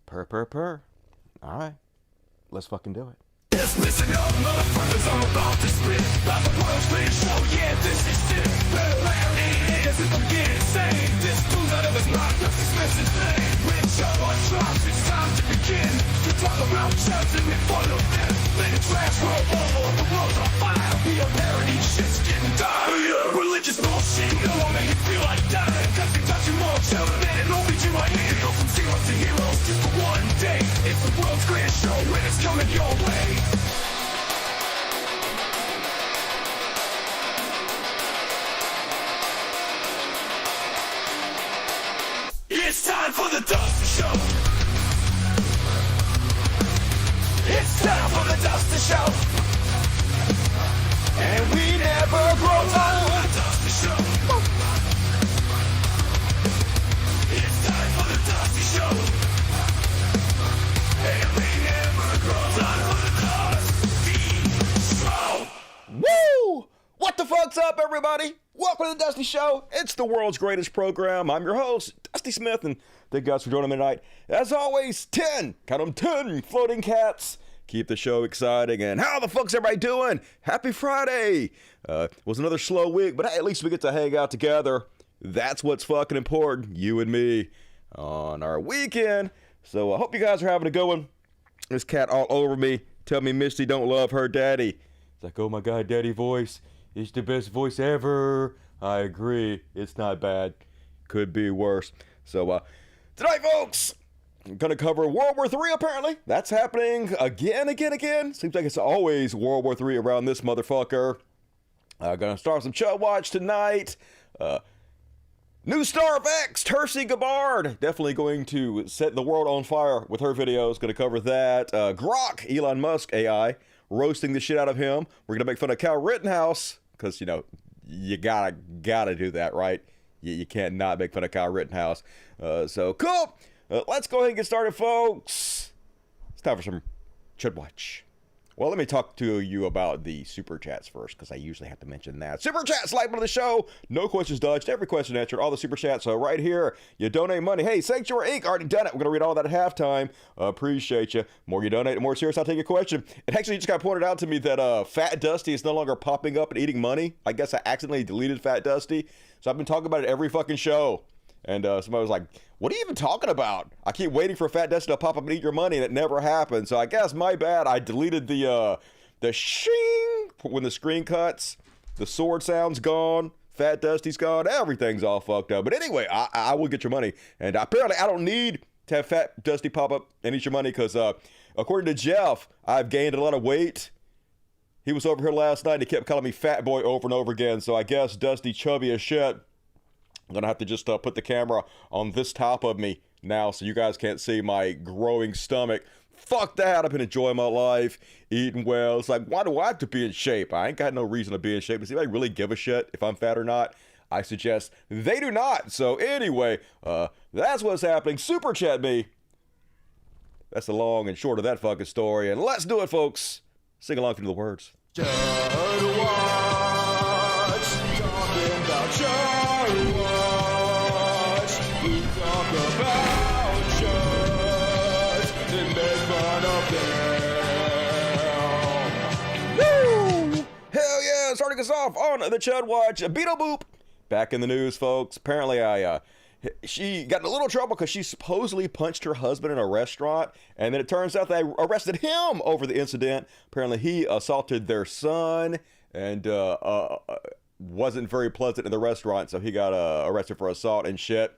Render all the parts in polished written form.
Purr, purr, purr. All right. Let's fucking do it. Yes, listen up, motherfuckers, I'm about to spit like a world's greatest show, yeah, this is it. It is if I'm getting insane. This proves out of his mouth, Dusty Smith's his name. When show on drops, it's time to begin. To talk about Chuds and make fun of them. Let the trash roll over, the world's on fire. Be a parody, shit's getting dire. Religious bullshit, it won't make you feel like dying. Cause they touch you more, children, and only to my ear. Go from zeros to heroes just for one day. It's the world's greatest show, and it's coming your way. It's time for the Dusty Show. It's time for the Dusty Show. And we never grow tired of the Dusty Show. It's time for the Dusty Show. And we never grow tired of the Dusty Show. Woo! What the fuck's up, everybody? Welcome to the Dusty Show. It's the world's greatest program. I'm your host, Dusty Smith, and thank you guys for joining me tonight. As always, 10, count them 10 floating cats. Keep the show exciting. And how the fuck's everybody doing? Happy Friday. It was another slow week, but hey, at least we get to hang out together. That's what's fucking important, you and me, on our weekend. So I hope you guys are having a good one. This cat all over me. Tell me Misty don't love her daddy. It's like, oh my God, daddy voice. It's the best voice ever. I agree. It's not bad. Could be worse. So, tonight, folks, I'm going to cover World War III, apparently. That's happening again. Seems like it's always World War III around this motherfucker. Going to start some Chud Watch tonight. New star of X, Tulsi Gabbard. Definitely going to set the world on fire with her videos. Going to cover that. Grok, Elon Musk AI. Roasting the shit out of him. We're gonna make fun of Kyle Rittenhouse because, you know, you gotta do that, right? You can't not make fun of Kyle Rittenhouse. So cool. Let's go ahead and get started, folks. It's time for some Chud Watch. Well, let me talk to you about the super chats first, because I usually have to mention that. Super chats, like of the show. No questions dodged. Every question answered. All the super chats. So right here, you donate money. Hey, Sanctuary Inc. already done it. We're going to read all that at halftime. Appreciate you. More you donate, the more serious I'll take your question. It actually just got pointed out to me that Fat Dusty is no longer popping up and eating money. I guess I accidentally deleted Fat Dusty. So I've been talking about it every fucking show. And somebody was like, what are you even talking about? I keep waiting for Fat Dusty to pop up and eat your money, and it never happened. So I guess my bad. I deleted the shing when the screen cuts. The sword sound's gone. Fat Dusty's gone. Everything's all fucked up. But anyway, I will get your money. And apparently I don't need to have Fat Dusty pop up and eat your money because according to Jeff, I've gained a lot of weight. He was over here last night. And he kept calling me Fat Boy over and over again. So I guess Dusty chubby as shit. I'm going to have to just put the camera on this top of me now so you guys can't see my growing stomach. Fuck that. I've been enjoying my life, eating well. It's like, why do I have to be in shape? I ain't got no reason to be in shape. Does anybody really give a shit if I'm fat or not? I suggest they do not. So anyway, that's what's happening. Super chat me. That's the long and short of that fucking story. And let's do it, folks. Sing along to the words. Chud Watch, talking about Chud Watch. We talk about Chuds and make fun of them. Woo! Hell yeah! Starting us off on the Chud Watch. Beetle Boop. Back in the news, folks. Apparently, she got in a little trouble because she supposedly punched her husband in a restaurant, and then it turns out they arrested him over the incident. Apparently, he assaulted their son and wasn't very pleasant in the restaurant, so he got arrested for assault and shit.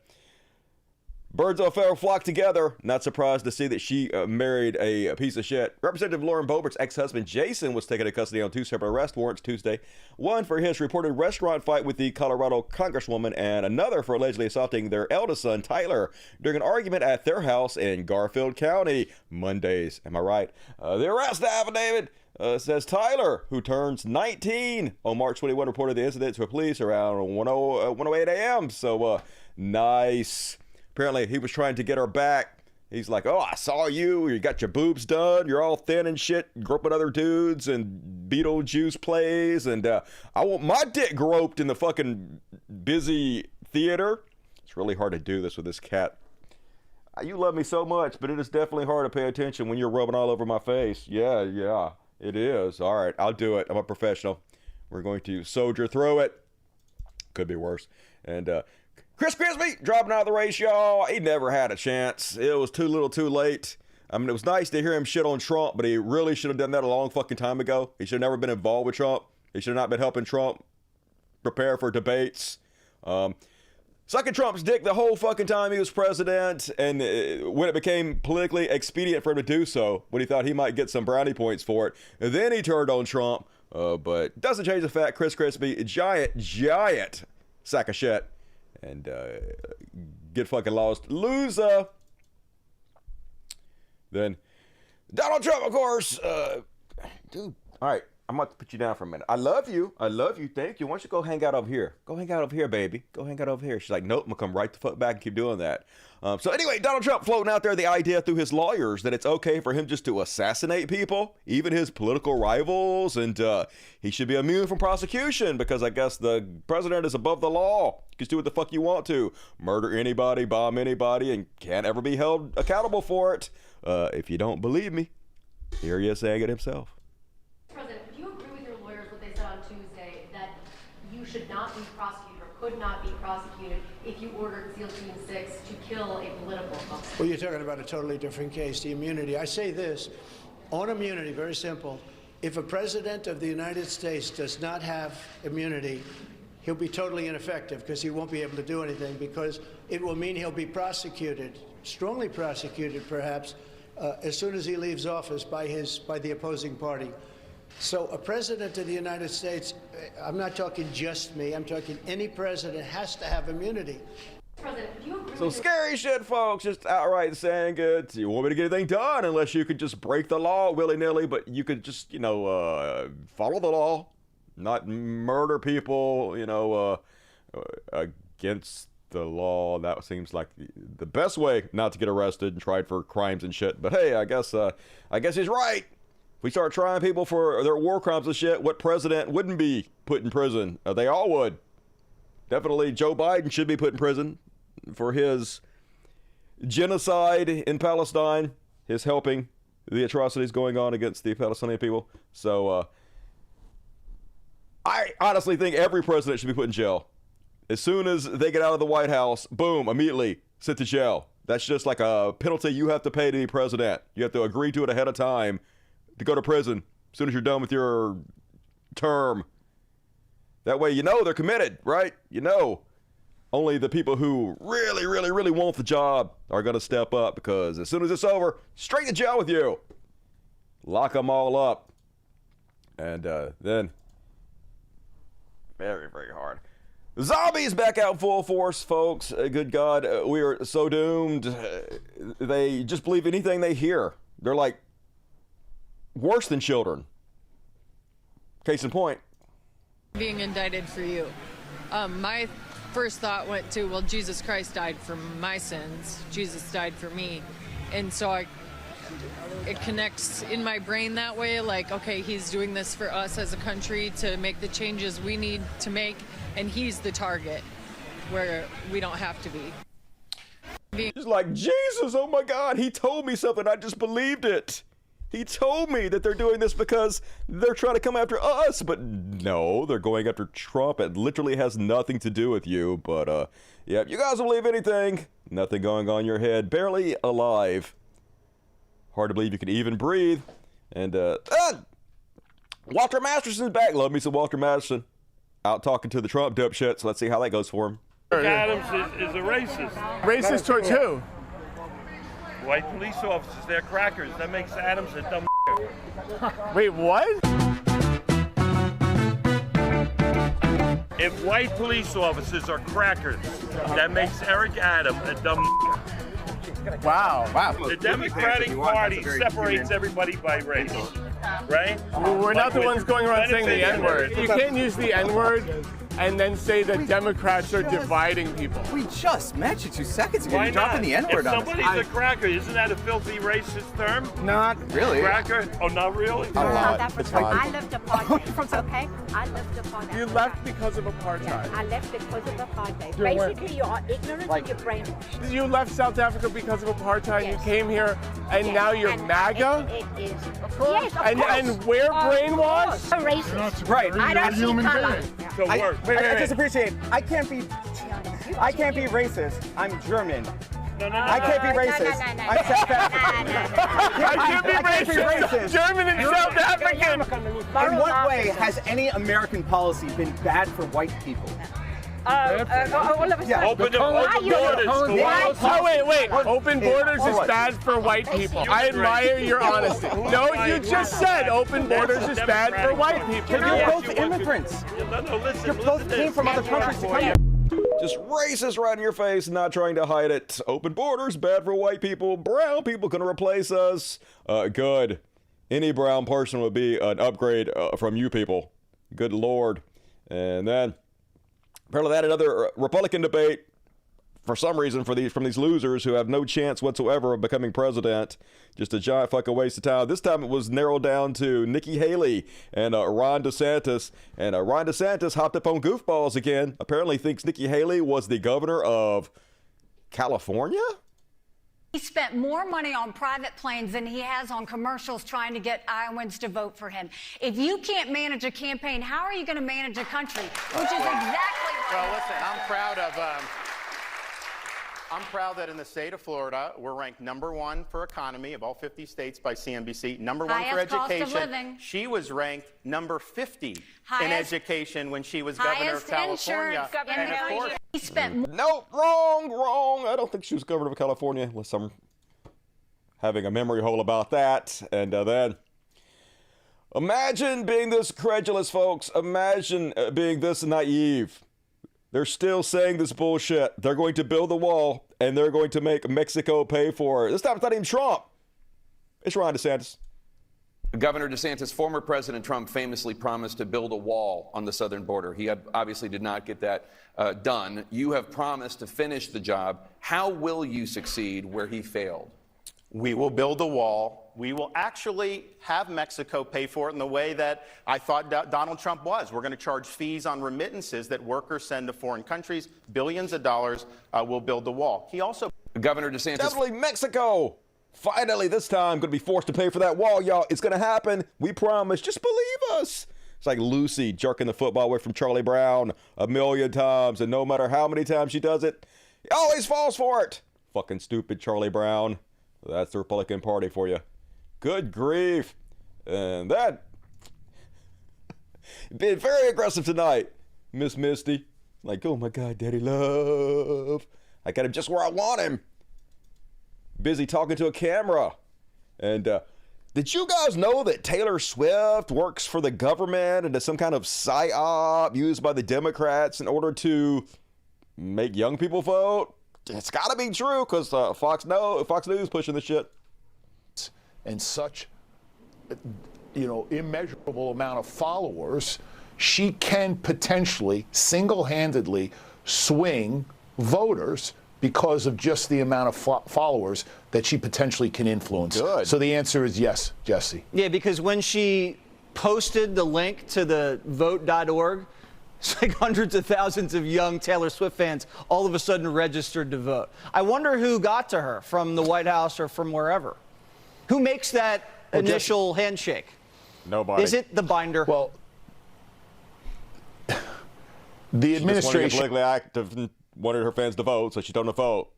Birds of a feather flock together. Not surprised to see that she married a piece of shit. Representative Lauren Boebert's ex-husband Jason was taken into custody on 2 separate arrest warrants Tuesday. One for his reported restaurant fight with the Colorado congresswoman, and another for allegedly assaulting their eldest son Tyler during an argument at their house in Garfield County. Mondays, am I right? The arrest affidavit says Tyler, who turns 19 on March 21, reported the incident to police around 1:08 a.m. So nice. Apparently, he was trying to get her back. He's like, oh, I saw you. You got your boobs done. You're all thin and shit. Groping other dudes and Beetlejuice plays. And I want my dick groped in the fucking busy theater. It's really hard to do this with this cat. You love me so much, but it is definitely hard to pay attention when you're rubbing all over my face. Yeah, it is. All right, I'll do it. I'm a professional. We're going to soldier through it. Could be worse. And Chris Christie dropping out of the race, y'all. He never had a chance. It was too little too late. I mean, it was nice to hear him shit on Trump, but he really should have done that a long fucking time ago. He should have never been involved with Trump. He should have not been helping Trump prepare for debates. Sucking Trump's dick the whole fucking time he was president, and when it became politically expedient for him to do so, when he thought he might get some brownie points for it, and then he turned on Trump. But doesn't change the fact Chris Christie, giant sack of shit, and get fucking lost, loser. Then Donald Trump, of course, dude. All right, I'm about to put you down for a minute. I love you. Thank you. Why don't you go hang out over here? Go hang out over here, baby. Go hang out over here. She's like, nope, I'm gonna come right the fuck back and keep doing that. So anyway, Donald Trump floating out there the idea through his lawyers that it's okay for him just to assassinate people, even his political rivals, and he should be immune from prosecution because I guess the president is above the law. You can do what the fuck you want to. Murder anybody, bomb anybody, and can't ever be held accountable for it. If you don't believe me, here he is saying it himself. President, do you agree with your lawyers what they said on Tuesday that you should not be prosecuted or could not be prosecuted if you ordered SEAL Team 6 to kill a political opponent? Well, you're talking about a totally different case, the immunity. I say this, on immunity, very simple. If a president of the United States does not have immunity, he'll be totally ineffective because he won't be able to do anything because it will mean he'll be prosecuted, strongly prosecuted perhaps, as soon as he leaves office by the opposing party. So a president of the United States, I'm not talking just me, I'm talking any president has to have immunity. President, do you agree So with scary shit, folks, just outright saying it. You want me to get anything done unless you could just break the law willy-nilly, but you could just, follow the law, not murder people, against the law. That seems like the best way not to get arrested and tried for crimes and shit. But hey, I guess he's right. If we start trying people for their war crimes and shit, what president wouldn't be put in prison? They all would. Definitely Joe Biden should be put in prison for his genocide in Palestine, his helping the atrocities going on against the Palestinian people. So I honestly think every president should be put in jail. As soon as they get out of the White House, boom, immediately sent to jail. That's just like a penalty you have to pay to be president. You have to agree to it ahead of time to go to prison as soon as you're done with your term. That way they're committed, right? Only the people who really, really, really want the job are going to step up because as soon as it's over, straight to jail with you. Lock them all up. And then, very, very hard. Zombies back out full force, folks. Good God, we are so doomed. They just believe anything they hear. They're like worse than children. Case in point. Being indicted for you. My first thought went to, well, Jesus Christ died for my sins. Jesus died for me. And so it connects in my brain that way, like, okay, he's doing this for us as a country to make the changes we need to make, and he's the target where we don't have to be. It's like, Jesus, oh my God, he told me something, I just believed it. He told me that they're doing this because they're trying to come after us, but no, they're going after Trump. It literally has nothing to do with you, but yeah, you guys don't believe anything. Nothing going on in your head, barely alive. Hard to believe you can even breathe. And Walter Masterson's back. Love me some Walter Masterson. Out talking to the Trump dope shit, so let's see how that goes for him. Adams is a racist. Racist towards who? White police officers, they're crackers. That makes Adams a dumb. Wait, what? If white police officers are crackers, that makes Eric Adams a dumb. Wow. The Democratic Party separates everybody by race, right? We're not the ones going around saying the N-word. You can't use the N-word and then say that Democrats are dividing people. We just met you 2 seconds ago. Why You're not? dropping the N-word If on us. somebody's a cracker, isn't that a filthy racist term? Not really. Cracker? Oh, not really? South Africa. fine. I left apartheid. Okay? I left apartheid. You left because of apartheid. Yeah, I left because of apartheid. You're what? Basically, you are ignorant and you're brainwashed. You left South Africa because of apartheid. Yes. You came here, and Yes, now you're and MAGA? It is. Of course. Yes, of And course. we're Of brainwashed? course. So racist. Right. I don't see color. So I, work. I just appreciate. I can't be racist. I'm German. No. I can't be racist. No. I'm South African. I can't be racist. German and South African. In what way has any American policy been bad for white people? All of a sudden. Open the Why you- borders. Why- Oh, wait. Open borders is Hold on. bad for white people. I admire your honesty. No, you just said open borders is bad for white people. You're both immigrants. No, listen. You both came from other countries to come here. Just racist right in your face, not trying to hide it. Open borders, bad for white people. Brown people gonna replace us. Good. Any brown person would be an upgrade from you people. Good Lord. And then, apparently that another Republican debate, for some reason, from these losers who have no chance whatsoever of becoming president. Just a giant fucking waste of time. This time it was narrowed down to Nikki Haley and Ron DeSantis. And Ron DeSantis hopped up on goofballs again. Apparently thinks Nikki Haley was the governor of California? He spent more money on private planes than he has on commercials trying to get Iowans to vote for him. If you can't manage a campaign, how are you going to manage a country? Which is exactly what... Well, listen, I'm proud that in the state of Florida, we're ranked #1 for economy of all 50 states by CNBC, #1 for Highest cost of education. living. She was ranked number 50 in Highest- education when she was governor of highest California. insurance in And the of course, country. He spent Nope, wrong. I don't think she was governor of California, unless I'm having a memory hole about that. And then, imagine being this credulous, folks. Imagine being this naive. They're still saying this bullshit. They're going to build the wall, and they're going to make Mexico pay for it. This time it's not even Trump. It's Ron DeSantis. Governor DeSantis, former President Trump famously promised to build a wall on the southern border. He obviously did not get that done. You have promised to finish the job. How will you succeed where he failed? we will build a wall. We will actually have Mexico pay for it in the way that I thought Donald Trump was. We're going to charge fees on remittances that workers send to foreign countries, billions of dollars. We'll build the wall. He also... Governor DeSantis... Definitely Mexico. Finally, this time, going to be forced to pay for that wall, y'all. It's going to happen. We promise. Just believe us. It's like Lucy jerking the football away from Charlie Brown 1,000,000 times, and no matter how many times she does it, he always falls for it. Fucking stupid Charlie Brown. That's the Republican Party for you. Good grief. And that been very aggressive tonight, Miss Misty. Like, oh my God, Daddy Love. I got him just where I want him. Busy talking to a camera. And did you guys know that Taylor Swift works for the government and is some kind of psyop used by the Democrats in order to make young people vote? It's got to be true because Fox News pushing the shit. And such, immeasurable amount of followers, she can potentially single-handedly swing voters because of just the amount of followers that she potentially can influence. Good. So the answer is yes, Jesse. Yeah, because when she posted the link to the vote.org, it's like hundreds of thousands of young Taylor Swift fans all of a sudden registered to vote. I wonder who got to her from the White House or from wherever. Who makes that initial handshake? Nobody. Is it the binder? Well, the administration... She just wanted to get politically active and wanted her fans to vote, so she told them to vote.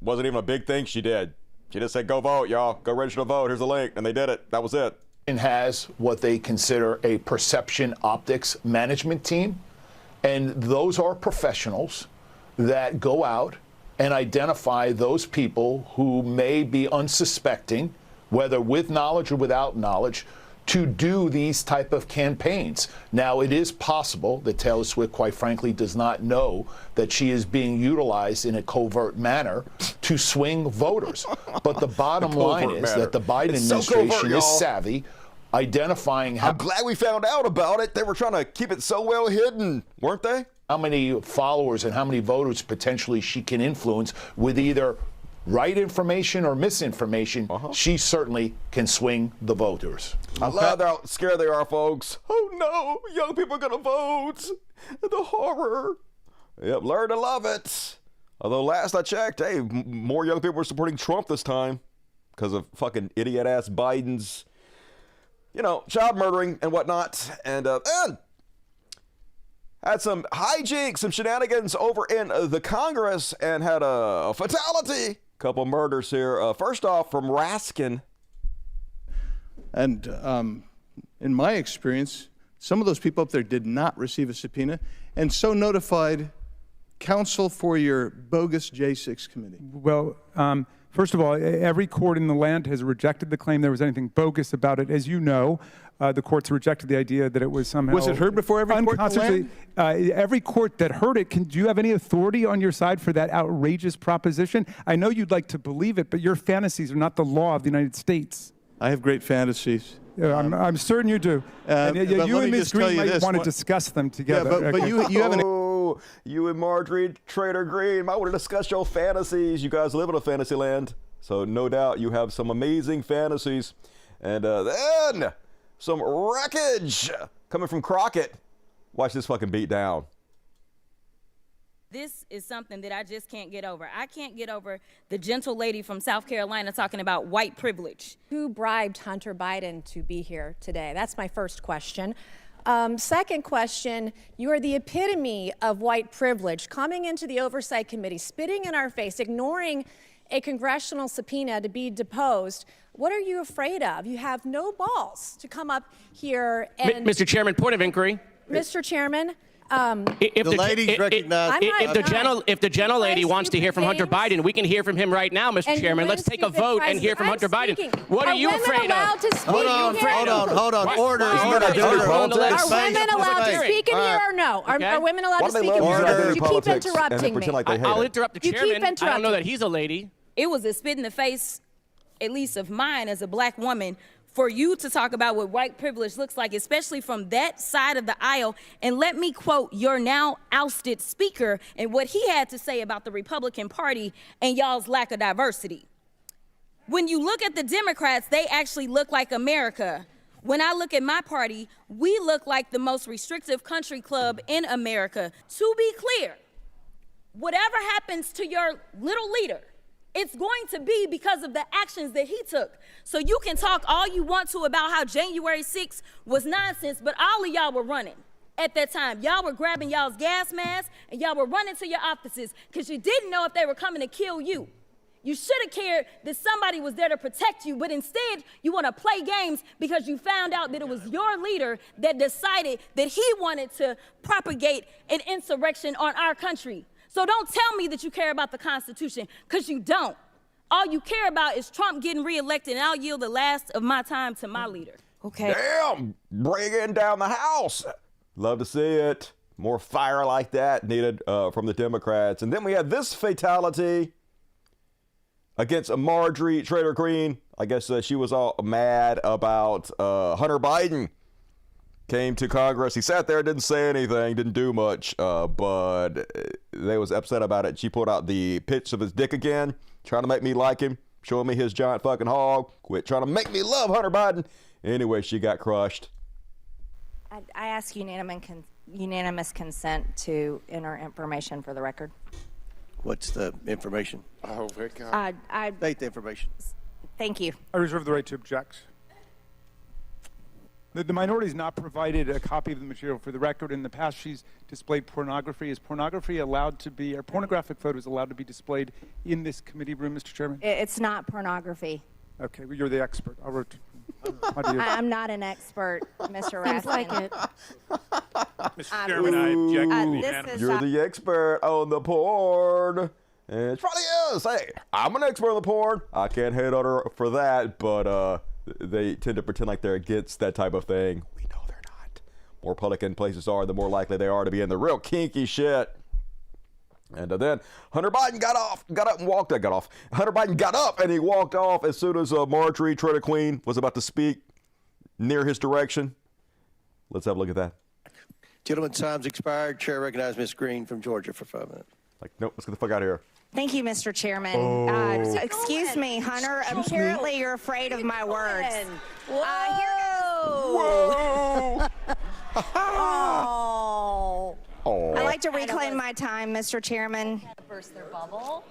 Wasn't even a big thing she did. She just said, go vote, y'all. Go register to vote. Here's the link. And they did it. That was it. And has what they consider a perception optics management team. And those are professionals that go out and identify those people who may be unsuspecting, whether with knowledge or without knowledge, to do these type of campaigns. Now, it is possible that Taylor Swift, quite frankly, does not know that she is being utilized in a covert manner to swing voters. But the bottom line is that the Biden administration is savvy, identifying how... I'm glad we found out about it. They were trying to keep it so well hidden, weren't they? how many followers and how many voters potentially she can influence with either right information or misinformation. She certainly can swing the voters. I love how scared they are, folks. Oh no, young people are gonna vote. The horror. Yep, learn to love it. Although last I checked, hey, more young people were supporting Trump this time because of fucking idiot-ass Biden's, child murdering and whatnot. And had some hijinks, some shenanigans over in the Congress and had a fatality. Couple murders here. First off, from Raskin. And in my experience, some of those people up there did not receive a subpoena, and so notified counsel for your bogus J6 committee. Well, first of all, every court in the land has rejected the claim there was anything bogus about it. As you know, the courts rejected the idea that it was somehow Was it heard before every court in the land? Every court that heard it, do you have any authority on your side for that outrageous proposition? I know you'd like to believe it, but your fantasies are not the law of the United States. I have great fantasies. I'm certain you do. And you and Ms. Green might want to discuss them together. Yeah, but you haven't. Oh, you and Marjorie Taylor Green might want to discuss your fantasies. You guys live in a fantasy land, so no doubt you have some amazing fantasies. And then some wreckage coming from Crockett. Watch this fucking beat down. This is something that I just can't get over. I can't get over the gentle lady from South Carolina talking about white privilege. Who bribed Hunter Biden to be here today? That's my first question. Second question, you are the epitome of white privilege, coming into the Oversight Committee, spitting in our face, ignoring a congressional subpoena to be deposed. What are you afraid of? You have no balls to come up here and... Mr. Chairman, point of inquiry. Mr. Chairman, if the gentle lady wants to hear from Hunter Biden, we can hear from him right now, Mr. Chairman. Let's take a vote and hear from Hunter Biden. What are you afraid of? Hold on. Order. Are women allowed to speak in here or no? Are women allowed to speak in here? You keep interrupting me. I'll interrupt the chairman. You keep interrupting. I don't know that he's a lady. It was a spit in the face, at least of mine as a black woman, for you to talk about what white privilege looks like, especially from that side of the aisle. And let me quote your now ousted speaker and what he had to say about the Republican Party and y'all's lack of diversity. When you look at the Democrats, they actually look like America. When I look at my party, we look like the most restrictive country club in America. To be clear, whatever happens to your little leader, it's going to be because of the actions that he took. So you can talk all you want to about how January 6th was nonsense, but all of y'all were running at that time. Y'all were grabbing y'all's gas masks and y'all were running to your offices because you didn't know if they were coming to kill you. You should have cared that somebody was there to protect you, but instead you want to play games because you found out that it was your leader that decided that he wanted to propagate an insurrection on our country. So don't tell me that you care about the Constitution, because you don't. All you care about is Trump getting reelected, and I'll yield the last of my time to my leader. Okay. Damn, bringing down the House. Love to see it. More fire like that needed from the Democrats. And then we had this fatality against Marjorie Taylor Green. I guess she was all mad about Hunter Biden. Came to Congress. He sat there, didn't say anything, didn't do much, but they was upset about it. She pulled out the pics of his dick again, trying to make me like him, showing me his giant fucking hog. Quit trying to make me love Hunter Biden. Anyway, she got crushed. I ask unanimous consent to enter information for the record. What's the information? Oh, very good. State the information. Thank you. I reserve the right to object. The minority has not provided a copy of the material for the record. In the past, she's displayed pornography. Is pornography allowed to be, or pornographic photos allowed to be displayed in this committee room, Mr. Chairman? It's not pornography. Okay, well, you're the expert. I'm not an expert, Mr. Raskin. Seems like it. Mr. Chairman, I object. You're the expert on the porn. And it probably is. Hey, I'm an expert on the porn. I can't hate on her for that, but they tend to pretend like they're against that type of thing. We know they're not. More Republican places are, the more likely they are to be in the real kinky shit. And then Hunter Biden got up and walked. Hunter Biden got up and he walked off as soon as Marjorie Taylor Green was about to speak near his direction. Let's have a look at that. Gentlemen, time's expired. Chair recognizes Ms. Green from Georgia for 5 minutes. Like, nope, let's get the fuck out of here. Thank you, Mr. Chairman. Oh. So excuse me, Hunter. Apparently, you're afraid of my words. Whoa! Oh. Oh. I'd like to reclaim my time, Mr. Chairman. Burst their bubble.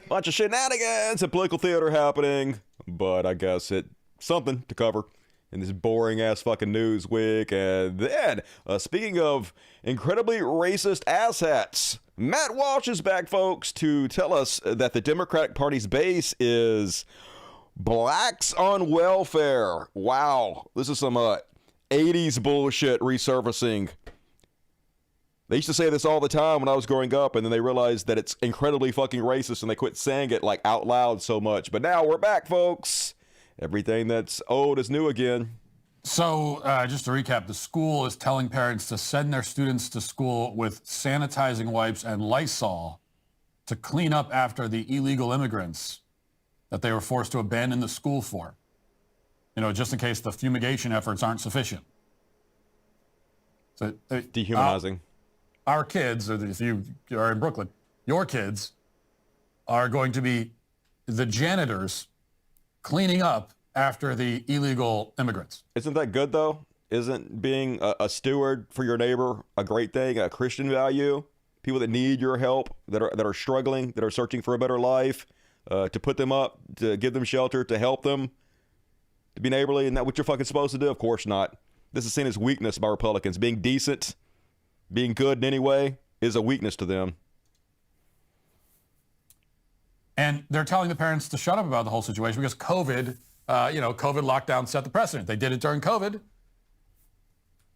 Bunch of shenanigans and political theater happening, but I guess it's something to cover in this boring ass fucking news week. And then, speaking of incredibly racist asshats, Matt Walsh is back, folks, to tell us that the Democratic Party's base is blacks on welfare. Wow, this is some 80s bullshit resurfacing. They used to say this all the time when I was growing up, and then they realized that it's incredibly fucking racist, and they quit saying it like out loud so much. But now we're back, folks. Everything that's old is new again. So just to recap, the school is telling parents to send their students to school with sanitizing wipes and Lysol to clean up after the illegal immigrants that they were forced to abandon the school for. You know, just in case the fumigation efforts aren't sufficient. So, dehumanizing. Our kids, or if you are in Brooklyn, your kids are going to be the janitors cleaning up after the illegal immigrants. Isn't that good, though? Isn't being a steward for your neighbor a great thing, a Christian value? People that need your help, that are struggling, that are searching for a better life, to put them up, to give them shelter, to help them, to be neighborly. Isn't that what you're fucking supposed to do? Of course not. This is seen as weakness by Republicans. Being decent, being good in any way is a weakness to them. And they're telling the parents to shut up about the whole situation because COVID, COVID lockdown set the precedent. They did it during COVID.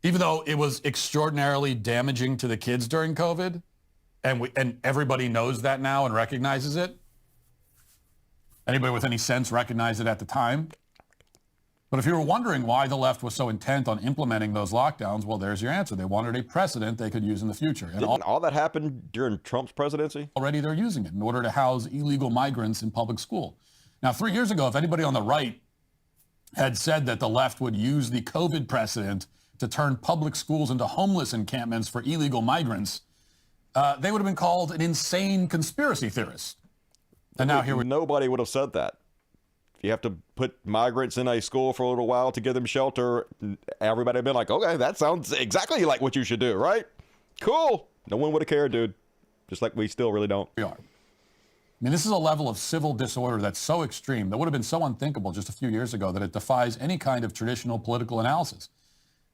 Even though it was extraordinarily damaging to the kids during COVID, and everybody knows that now and recognizes it. Anybody with any sense recognized it at the time. But if you were wondering why the left was so intent on implementing those lockdowns, well, there's your answer. They wanted a precedent they could use in the future. And Didn't all that happen during Trump's presidency? Already they're using it in order to house illegal migrants in public school. Now, 3 years ago, if anybody on the right had said that the left would use the COVID precedent to turn public schools into homeless encampments for illegal migrants, they would have been called an insane conspiracy theorist. And now here nobody would have said that. You have to put migrants in a school for a little while to give them shelter. Everybody would have been like, okay, that sounds exactly like what you should do, right? Cool. No one would have cared, dude. Just like we still really don't. We are. I mean, this is a level of civil disorder that's so extreme that would have been so unthinkable just a few years ago that it defies any kind of traditional political analysis.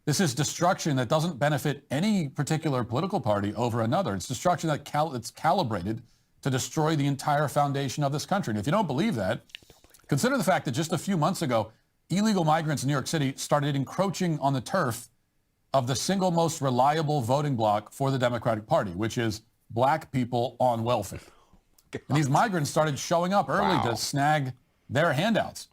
This is destruction that doesn't benefit any particular political party over another. It's destruction that's calibrated to destroy the entire foundation of this country. And if you don't believe that, consider the fact that just a few months ago, illegal migrants in New York City started encroaching on the turf of the single most reliable voting bloc for the Democratic Party, which is black people on welfare. And these migrants started showing up early to snag their handouts,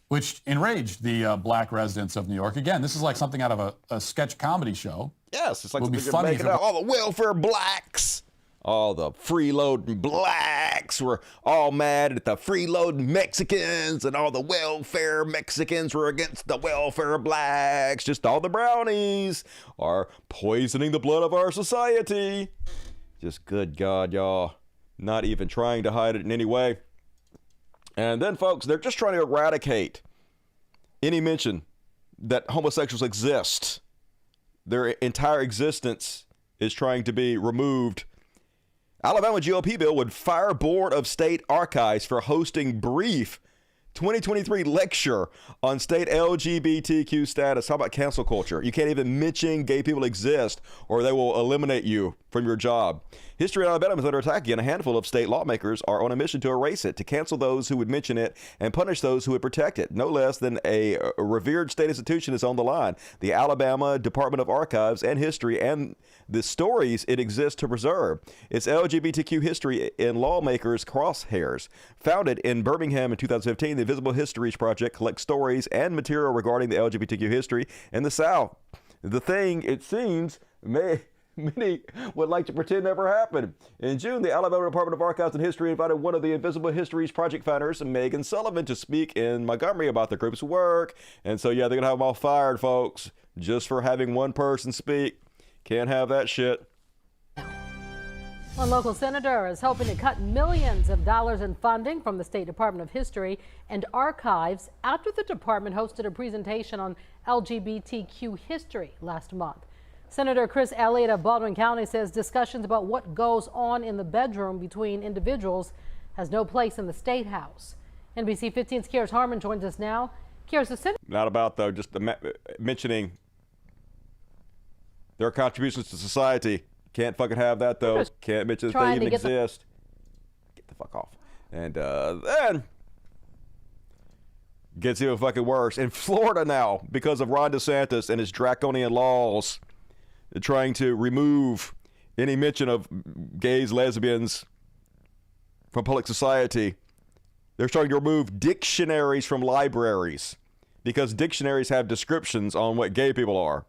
which enraged the black residents of New York. Again, this is like something out of a sketch comedy show. Yes, it's like would be something funny making out. All the welfare blacks. All the freeloading blacks were all mad at the freeloading Mexicans, and all the welfare Mexicans were against the welfare blacks. Just all the brownies are poisoning the blood of our society. Just good God, y'all. Not even trying to hide it in any way. And then, folks, they're just trying to eradicate any mention that homosexuals exist. Their entire existence is trying to be removed. Alabama GOP bill would fire Board of State Archives for hosting brief 2023 lecture on state LGBTQ status. How about cancel culture? You can't even mention gay people exist or they will eliminate you from your job. History in Alabama is under attack again. A handful of state lawmakers are on a mission to erase it, to cancel those who would mention it and punish those who would protect it. No less than a revered state institution is on the line. The Alabama Department of Archives and History and the stories it exists to preserve. It's LGBTQ history in lawmakers' crosshairs. Founded in Birmingham in 2015, the Visible Histories Project collects stories and material regarding the LGBTQ history in the South. The thing, it seems, many would like to pretend never happened. In June, the Alabama Department of Archives and History invited one of the Invisible Histories Project founders, Megan Sullivan, to speak in Montgomery about the group's work. And so, yeah, they're going to have them all fired, folks, just for having one person speak. Can't have that shit. One local senator is hoping to cut millions of dollars in funding from the State Department of History and Archives after the department hosted a presentation on LGBTQ history last month. Senator Chris Elliott of Baldwin County says discussions about what goes on in the bedroom between individuals has no place in the State House. NBC 15's Kieras Harmon joins us now. Kieras, the Senate... Not about, though, just mentioning their contributions to society. Can't fucking have that, though. Can't mention that they even exist. Get the fuck off. And then gets even fucking worse. In Florida now, because of Ron DeSantis and his draconian laws, they're trying to remove any mention of gays, lesbians from public society. They're trying to remove dictionaries from libraries because dictionaries have descriptions on what gay people are,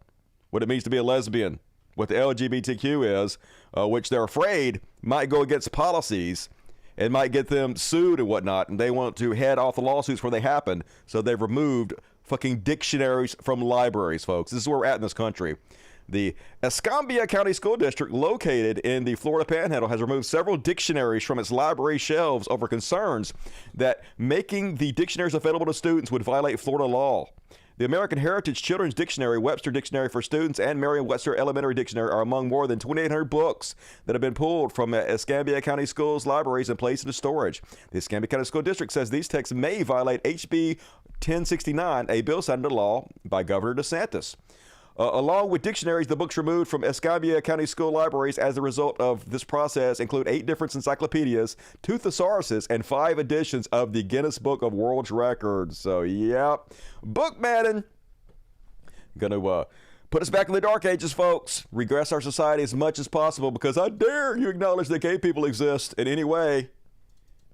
what it means to be a lesbian, what the LGBTQ is, which they're afraid might go against policies and might get them sued and whatnot, and they want to head off the lawsuits where they happen, so they've removed fucking dictionaries from libraries, folks. This is where we're at in this country. The Escambia County School District, located in the Florida Panhandle, has removed several dictionaries from its library shelves over concerns that making the dictionaries available to students would violate Florida law. The American Heritage Children's Dictionary, Webster Dictionary for Students, and Merriam-Webster Elementary Dictionary are among more than 2,800 books that have been pulled from Escambia County Schools libraries and placed into storage. The Escambia County School District says these texts may violate HB 1069, a bill signed into law by Governor DeSantis. Along with dictionaries, the books removed from Escambia County School libraries as a result of this process include 8 different encyclopedias, 2 thesauruses, and 5 editions of the Guinness Book of World Records. So, yeah, book banning. Gonna put us back in the dark ages, folks. Regress our society as much as possible because I dare you acknowledge that gay people exist in any way.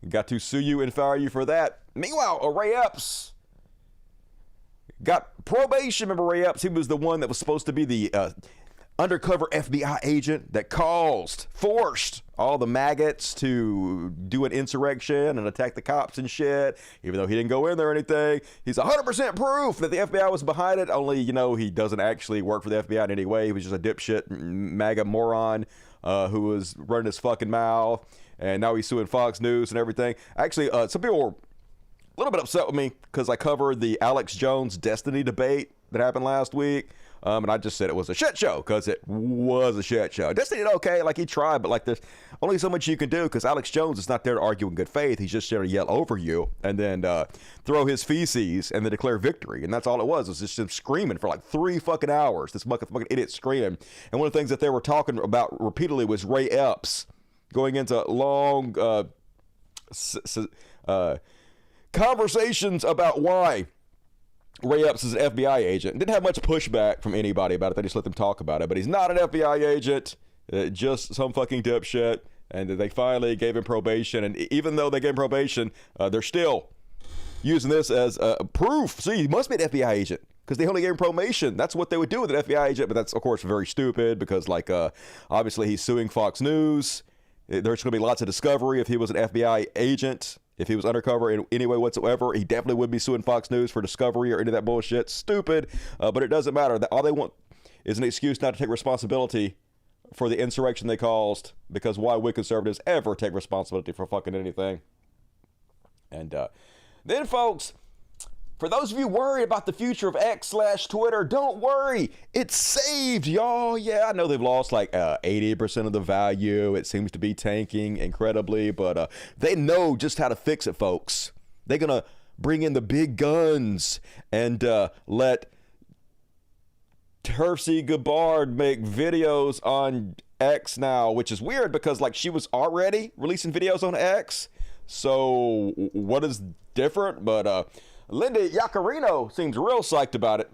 Got to sue you and fire you for that. Meanwhile, Ray Epps got probation. Remember Ray Epps? He was the one that was supposed to be the undercover FBI agent that forced all the maggots to do an insurrection and attack the cops and shit, even though he didn't go in there or anything. He's 100% proof that the FBI was behind it, only, you know, he doesn't actually work for the FBI in any way. He was just a dipshit MAGA moron who was running his fucking mouth, and now he's suing Fox News and everything. Actually, some people were a little bit upset with me because I covered the Alex Jones Destiny debate that happened last week. And I just said it was a shit show because it was a shit show. Destiny did okay, like he tried, but like there's only so much you can do because Alex Jones is not there to argue in good faith. He's just there to yell over you and then throw his feces and then declare victory. And that's all it was. It was just him screaming for like 3 fucking hours. This fucking idiot screaming. And one of the things that they were talking about repeatedly was Ray Epps going into long conversations about why Ray Epps is an FBI agent. Didn't have much pushback from anybody about it. They just let them talk about it. But he's not an FBI agent, just some fucking dipshit. And they finally gave him probation. And even though they gave him probation, they're still using this as proof. See, he must be an FBI agent because they only gave him probation. That's what they would do with an FBI agent. But that's, of course, very stupid because, like, obviously he's suing Fox News. There's going to be lots of discovery if he was an FBI agent. If he was undercover in any way whatsoever, he definitely would be suing Fox News for discovery or any of that bullshit. Stupid, but it doesn't matter. All they want is an excuse not to take responsibility for the insurrection they caused, because why would conservatives ever take responsibility for fucking anything? And then, folks, for those of you worried about the future of X/Twitter, don't worry. It's saved, y'all. Yeah, I know they've lost like 80% of the value. It seems to be tanking incredibly, but they know just how to fix it, folks. They're going to bring in the big guns and let Tulsi Gabbard make videos on X now, which is weird because like she was already releasing videos on X. So what is different? But Linda Yaccarino seems real psyched about it.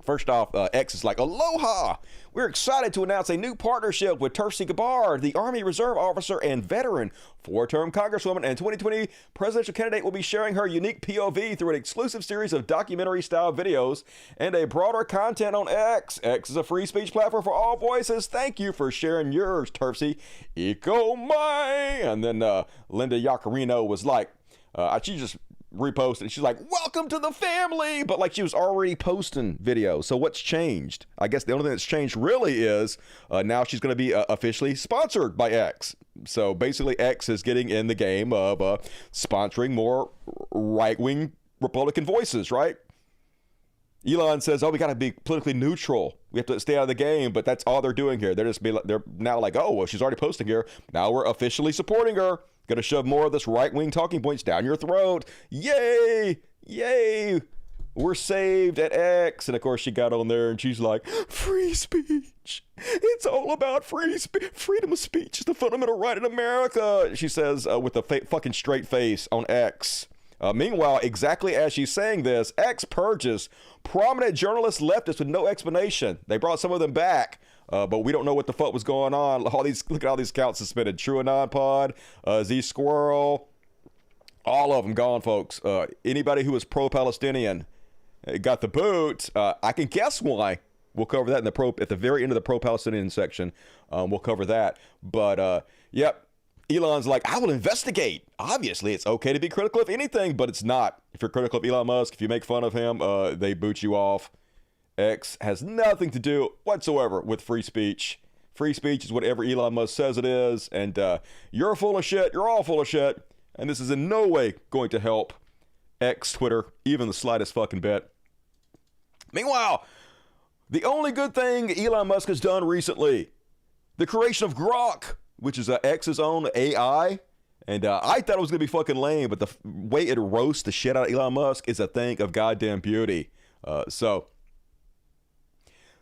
First off, X is like, aloha! We're excited to announce a new partnership with Tulsi Gabbard, the Army Reserve officer and veteran, 4-term congresswoman and 2020 presidential candidate will be sharing her unique POV through an exclusive series of documentary-style videos and a broader content on X. X is a free speech platform for all voices. Thank you for sharing yours, Tulsi. Iko mai! And then Linda Yaccarino was like, she just reposted. She's like, welcome to the family. But like she was already posting videos. So what's changed? I guess the only thing that's changed really is now she's going to be officially sponsored by X. So basically X is getting in the game of sponsoring more right-wing Republican voices, right? Elon says, oh, we got to be politically neutral. We have to stay out of the game. But that's all they're doing here. They're now like, oh, well, she's already posting here. Now we're officially supporting her. Going to shove more of this right-wing talking points down your throat. Yay! Yay! We're saved at X. And of course, she got on there and she's like, free speech. It's all about free speech. Freedom of speech is the fundamental right in America. She says with a fucking straight face on X. Meanwhile, exactly as she's saying this, X purges prominent journalists leftists with no explanation. They brought some of them back, but we don't know what the fuck was going on. Look at all these accounts suspended. True Anon Pod, Z Squirrel, all of them gone, folks. Anybody who was pro-Palestinian got the boot. I can guess why. We'll cover that at the very end of the pro-Palestinian section. We'll cover that. But yep. Elon's like, I will investigate. Obviously, it's okay to be critical of anything, but it's not. If you're critical of Elon Musk, if you make fun of him, they boot you off. X has nothing to do whatsoever with free speech. Free speech is whatever Elon Musk says it is, and you're full of shit. You're all full of shit, and this is in no way going to help X, Twitter, even the slightest fucking bit. Meanwhile, the only good thing Elon Musk has done recently, the creation of Grok, which is X's own AI. And I thought it was going to be fucking lame, but the way it roasts the shit out of Elon Musk is a thing of goddamn beauty. So,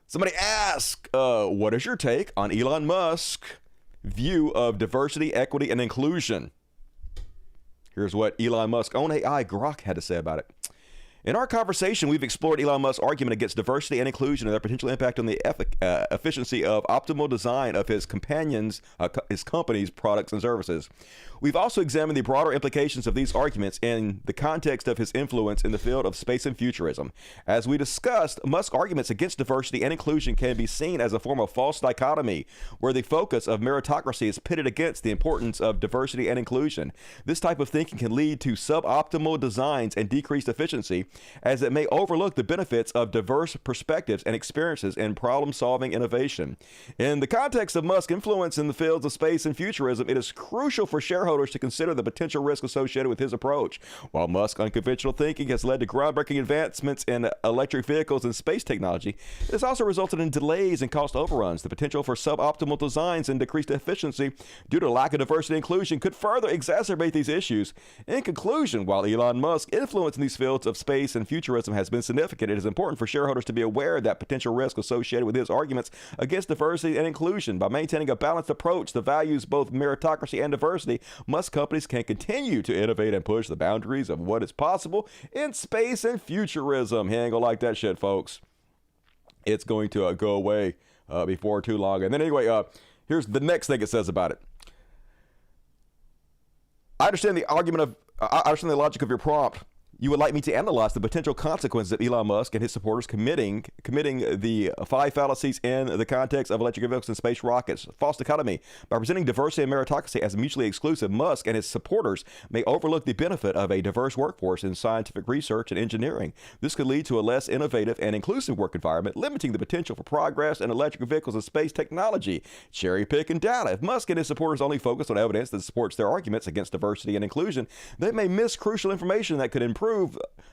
somebody asked, what is your take on Elon Musk's view of diversity, equity, and inclusion? Here's what Elon Musk's own AI, Grok, had to say about it. In our conversation, we've explored Elon Musk's argument against diversity and inclusion and their potential impact on the efficiency of optimal design of his company's products and services. We've also examined the broader implications of these arguments in the context of his influence in the field of space and futurism. As we discussed, Musk's arguments against diversity and inclusion can be seen as a form of false dichotomy, where the focus of meritocracy is pitted against the importance of diversity and inclusion. This type of thinking can lead to suboptimal designs and decreased efficiency, as it may overlook the benefits of diverse perspectives and experiences in problem-solving innovation. In the context of Musk's influence in the fields of space and futurism, it is crucial for shareholders to consider the potential risk associated with his approach. While Musk's unconventional thinking has led to groundbreaking advancements in electric vehicles and space technology, it has also resulted in delays and cost overruns. The potential for suboptimal designs and decreased efficiency due to lack of diversity and inclusion could further exacerbate these issues. In conclusion, while Elon Musk's influence in these fields of space and futurism has been significant, it is important for shareholders to be aware that potential risk associated with his arguments against diversity and inclusion. By maintaining a balanced approach that values both meritocracy and diversity, Musk companies can continue to innovate and push the boundaries of what is possible in space and futurism. He ain't gonna like that shit, folks. It's going to go away before too long. And then anyway, here's the next thing it says about it. I understand the logic of your prompt. You would like me to analyze the potential consequences of Elon Musk and his supporters committing the 5 fallacies in the context of electric vehicles and space rockets. False dichotomy. By presenting diversity and meritocracy as mutually exclusive, Musk and his supporters may overlook the benefit of a diverse workforce in scientific research and engineering. This could lead to a less innovative and inclusive work environment, limiting the potential for progress in electric vehicles and space technology. Cherry-picking data. If Musk and his supporters only focus on evidence that supports their arguments against diversity and inclusion, they may miss crucial information that could improve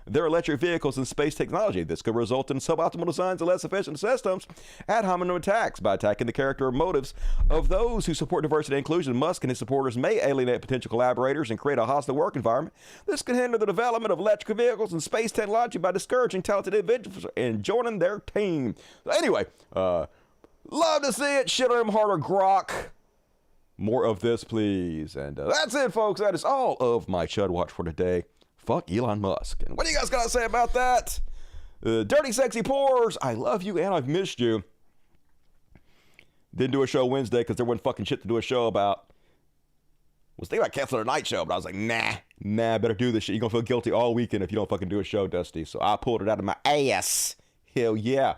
their electric vehicles and space technology. This could result in suboptimal designs and less efficient systems, ad hominem attacks. By attacking the character or motives of those who support diversity and inclusion, Musk and his supporters may alienate potential collaborators and create a hostile work environment. This could hinder the development of electric vehicles and space technology by discouraging talented individuals in joining their team. Anyway, love to see it. Shit on him harder, Grok. More of this, please. And that's it, folks. That is all of my Chud Watch for today. Fuck Elon Musk. And what do you guys got to say about that? Dirty Sexy Pores, I love you and I've missed you. Didn't do a show Wednesday because there wasn't fucking shit to do a show about. Was thinking about canceling a night show, but I was like, nah, better do this shit. You're going to feel guilty all weekend if you don't fucking do a show, Dusty. So I pulled it out of my ass. Hell yeah.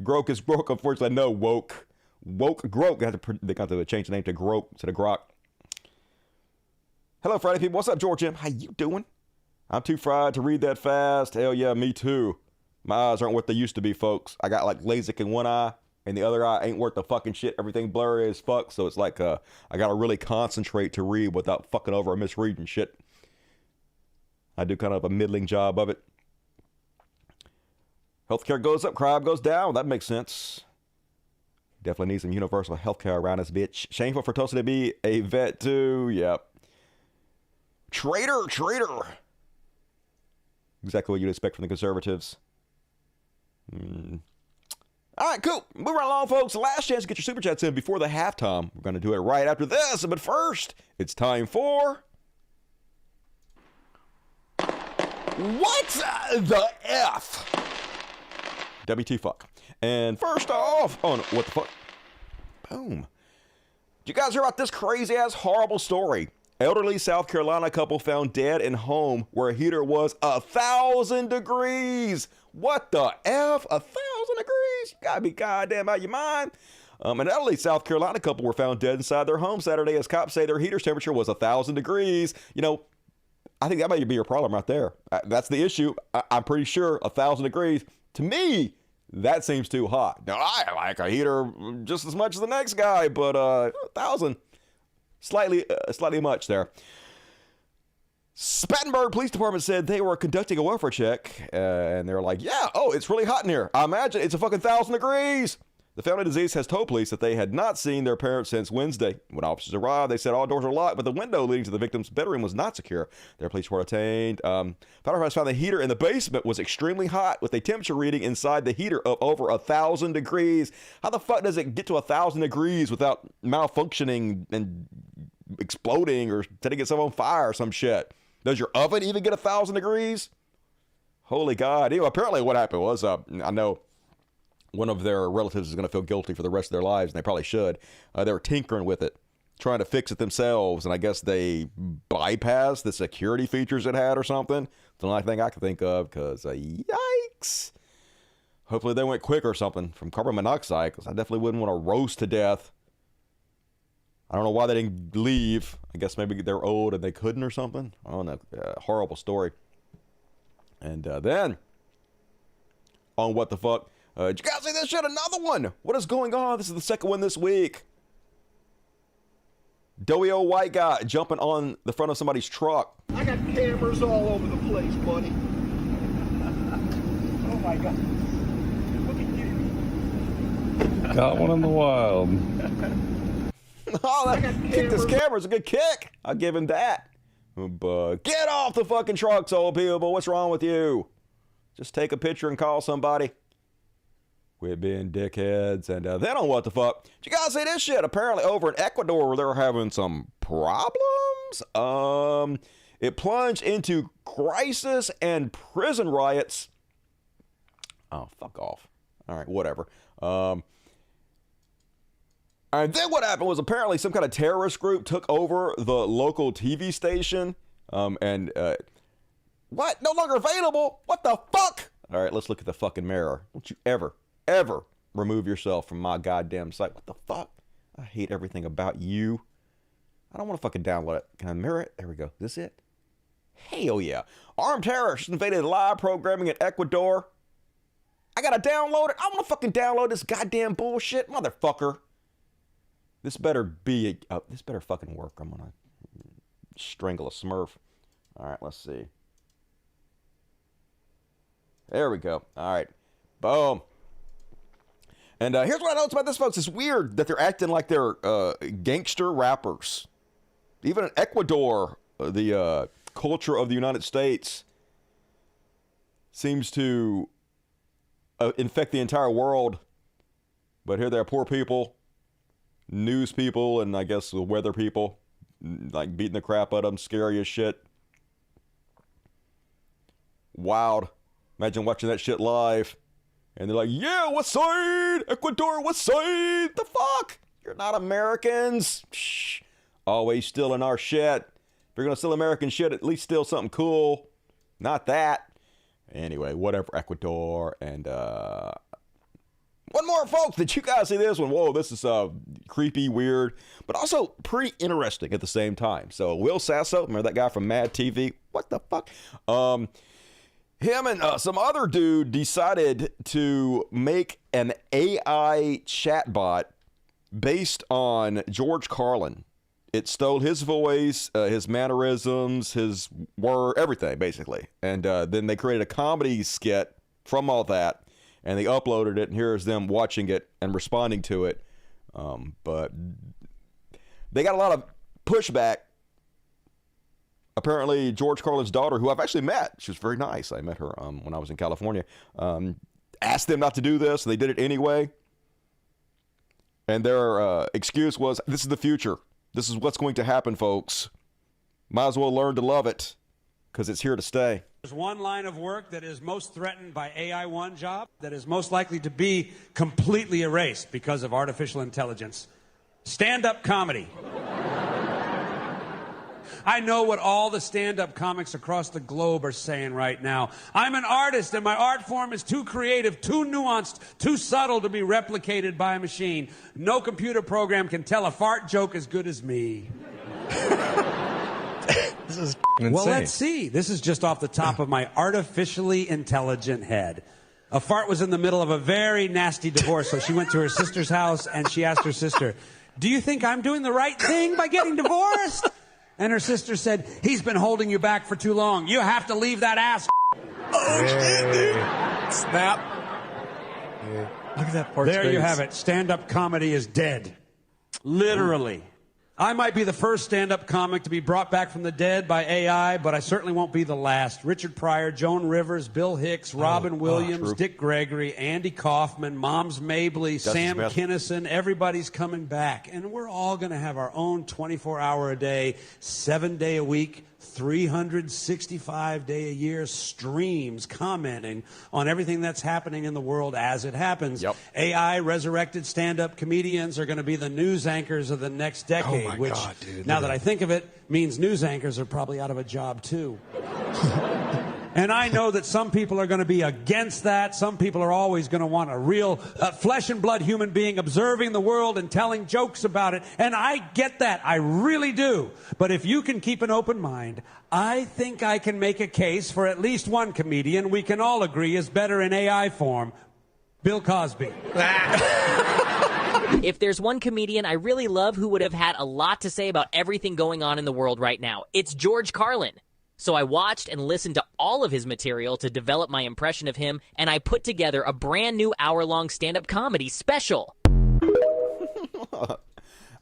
Grok is broke, unfortunately. No, woke Grok. They got to change the name to Grok instead of Grok. Hello, Friday people. What's up, Georgia? How you doing? I'm too fried to read that fast. Hell yeah, me too. My eyes aren't what they used to be, folks. I got like LASIK in one eye, and the other eye ain't worth the fucking shit. Everything blurry as fuck, so it's like I gotta really concentrate to read without fucking over or misreading shit. I do kind of a middling job of it. Healthcare goes up, crime goes down. That makes sense. Definitely need some universal healthcare around this bitch. Shameful for Tulsi to be a vet too. Yep. Traitor. Exactly what you'd expect from the conservatives. All right, cool. Moving right along, folks. Last chance to get your super chats in before the halftime. We're going to do it right after this. But first, it's time for... What the F? WT fuck. And first off, oh no, what the fuck? Boom. Did you guys hear about this crazy ass horrible story? Elderly South Carolina couple found dead in home where a heater was 1,000 degrees. What the F? 1,000 degrees? You gotta be goddamn out of your mind. An elderly South Carolina couple were found dead inside their home Saturday as cops say their heater's temperature was 1,000 degrees. You know, I think that might be your problem right there. That's the issue. I'm pretty sure 1,000 degrees, to me, that seems too hot. Now, I like a heater just as much as the next guy, but 1,000, slightly much there. Spartanburg Police Department said they were conducting a welfare check, and they were like, yeah, oh, it's really hot in here. I imagine it's a fucking 1,000 degrees. The family deceased has told police that they had not seen their parents since Wednesday. When officers arrived, they said all doors were locked, but the window leading to the victim's bedroom was not secure. Their police were obtained. Firefighters found the heater in the basement was extremely hot, with a temperature reading inside the heater of over 1,000 degrees. How the fuck does it get to 1,000 degrees without malfunctioning and exploding or setting itself on fire or some shit? Does your oven even get 1,000 degrees? Holy God. Anyway, apparently what happened was, I know one of their relatives is going to feel guilty for the rest of their lives, and they probably should. They were tinkering with it, trying to fix it themselves, and I guess they bypassed the security features it had or something. It's the only thing I can think of, because yikes. Hopefully they went quick or something from carbon monoxide, because I definitely wouldn't want to roast to death. I don't know why they didn't leave. I guess maybe they're old and they couldn't or something. I don't know. Horrible story. And then, on What the Fuck, did you guys see this shit? Another one. What is going on? This is the second one this week. Doughy old white guy jumping on the front of somebody's truck. I got cameras all over the place, buddy. Oh my God. Look at you. Got one in the wild. Oh, that kick this camera's a good kick. I'll give him that. But get off the fucking trucks, old people. What's wrong with you? Just take a picture and call somebody. We're being dickheads. And then on What the Fuck, did you guys see this shit? Apparently over in Ecuador, they're having some problems. It plunged into crisis and prison riots. Oh, fuck off. All right, whatever. And then what happened was apparently some kind of terrorist group took over the local TV station. What? No longer available? What the fuck? All right, let's look at the fucking mirror. Don't you ever remove yourself from my goddamn site. What the fuck? I hate everything about you. I don't want to fucking download it. Can I mirror it? There we go. Is this it? Hell yeah. Armed terrorists invaded live programming in Ecuador. I gotta download it. I want to fucking download this goddamn bullshit. Motherfucker. This better be, this better fucking work. I'm gonna strangle a Smurf. All right, let's see. There we go. All right, boom. And here's what I noticed about this, folks. It's weird that they're acting like they're gangster rappers. Even in Ecuador, the culture of the United States seems to infect the entire world. But here there are poor people, news people, and I guess the weather people, like beating the crap out of them, scary as shit. Wild. Imagine watching that shit live. And they're like, yeah, what side? Ecuador, what side? The fuck? You're not Americans. Shh. Always stealing our shit. If you're going to steal American shit, at least steal something cool. Not that. Anyway, whatever, Ecuador. And One more, folks. Did you guys see this one? Whoa, this is creepy, weird, but also pretty interesting at the same time. So Will Sasso, remember that guy from Mad TV? What the fuck? Him and some other dude decided to make an AI chatbot based on George Carlin. It stole his voice, his mannerisms, his word, everything, basically. And then they created a comedy skit from all that, and they uploaded it, and here's them watching it and responding to it. But they got a lot of pushback. Apparently, George Carlin's daughter, who I've actually met, she was very nice. I met her when I was in California, asked them not to do this. They did it anyway. And their excuse was, this is the future. This is what's going to happen, folks. Might as well learn to love it, because it's here to stay. There's one line of work that is most threatened by AI one job, that is most likely to be completely erased because of artificial intelligence. Stand-up comedy. I know what all the stand-up comics across the globe are saying right now. I'm an artist, and my art form is too creative, too nuanced, too subtle to be replicated by a machine. No computer program can tell a fart joke as good as me. This is insane. Well, let's see. This is just off the top of my artificially intelligent head. A fart was in the middle of a very nasty divorce, so she went to her sister's house, and she asked her sister, "Do you think I'm doing the right thing by getting divorced?" And her sister said, "He's been holding you back for too long. You have to leave that ass." Oh, shit, dude. Snap. Yeah. Look at that part. There you have it. Stand-up comedy is dead. Literally. I might be the first stand-up comic to be brought back from the dead by AI, but I certainly won't be the last. Richard Pryor, Joan Rivers, Bill Hicks, Robin Williams, Dick Gregory, Andy Kaufman, Moms Mabley, Sam Kinison, everybody's coming back. And we're all going to have our own 24-hour-a-day, 7-day-a-week, 365-day-a-year streams commenting on everything that's happening in the world as it happens. Yep. AI resurrected stand-up comedians are going to be the news anchors of the next decade, which, God, dude, now that I think of it, means news anchors are probably out of a job, too. And I know that some people are going to be against that. Some people are always going to want a real flesh and blood human being observing the world and telling jokes about it. And I get that. I really do. But if you can keep an open mind, I think I can make a case for at least one comedian we can all agree is better in AI form. Bill Cosby. If there's one comedian I really love who would have had a lot to say about everything going on in the world right now, it's George Carlin. So I watched and listened to all of his material to develop my impression of him, and I put together a brand new hour-long stand-up comedy special.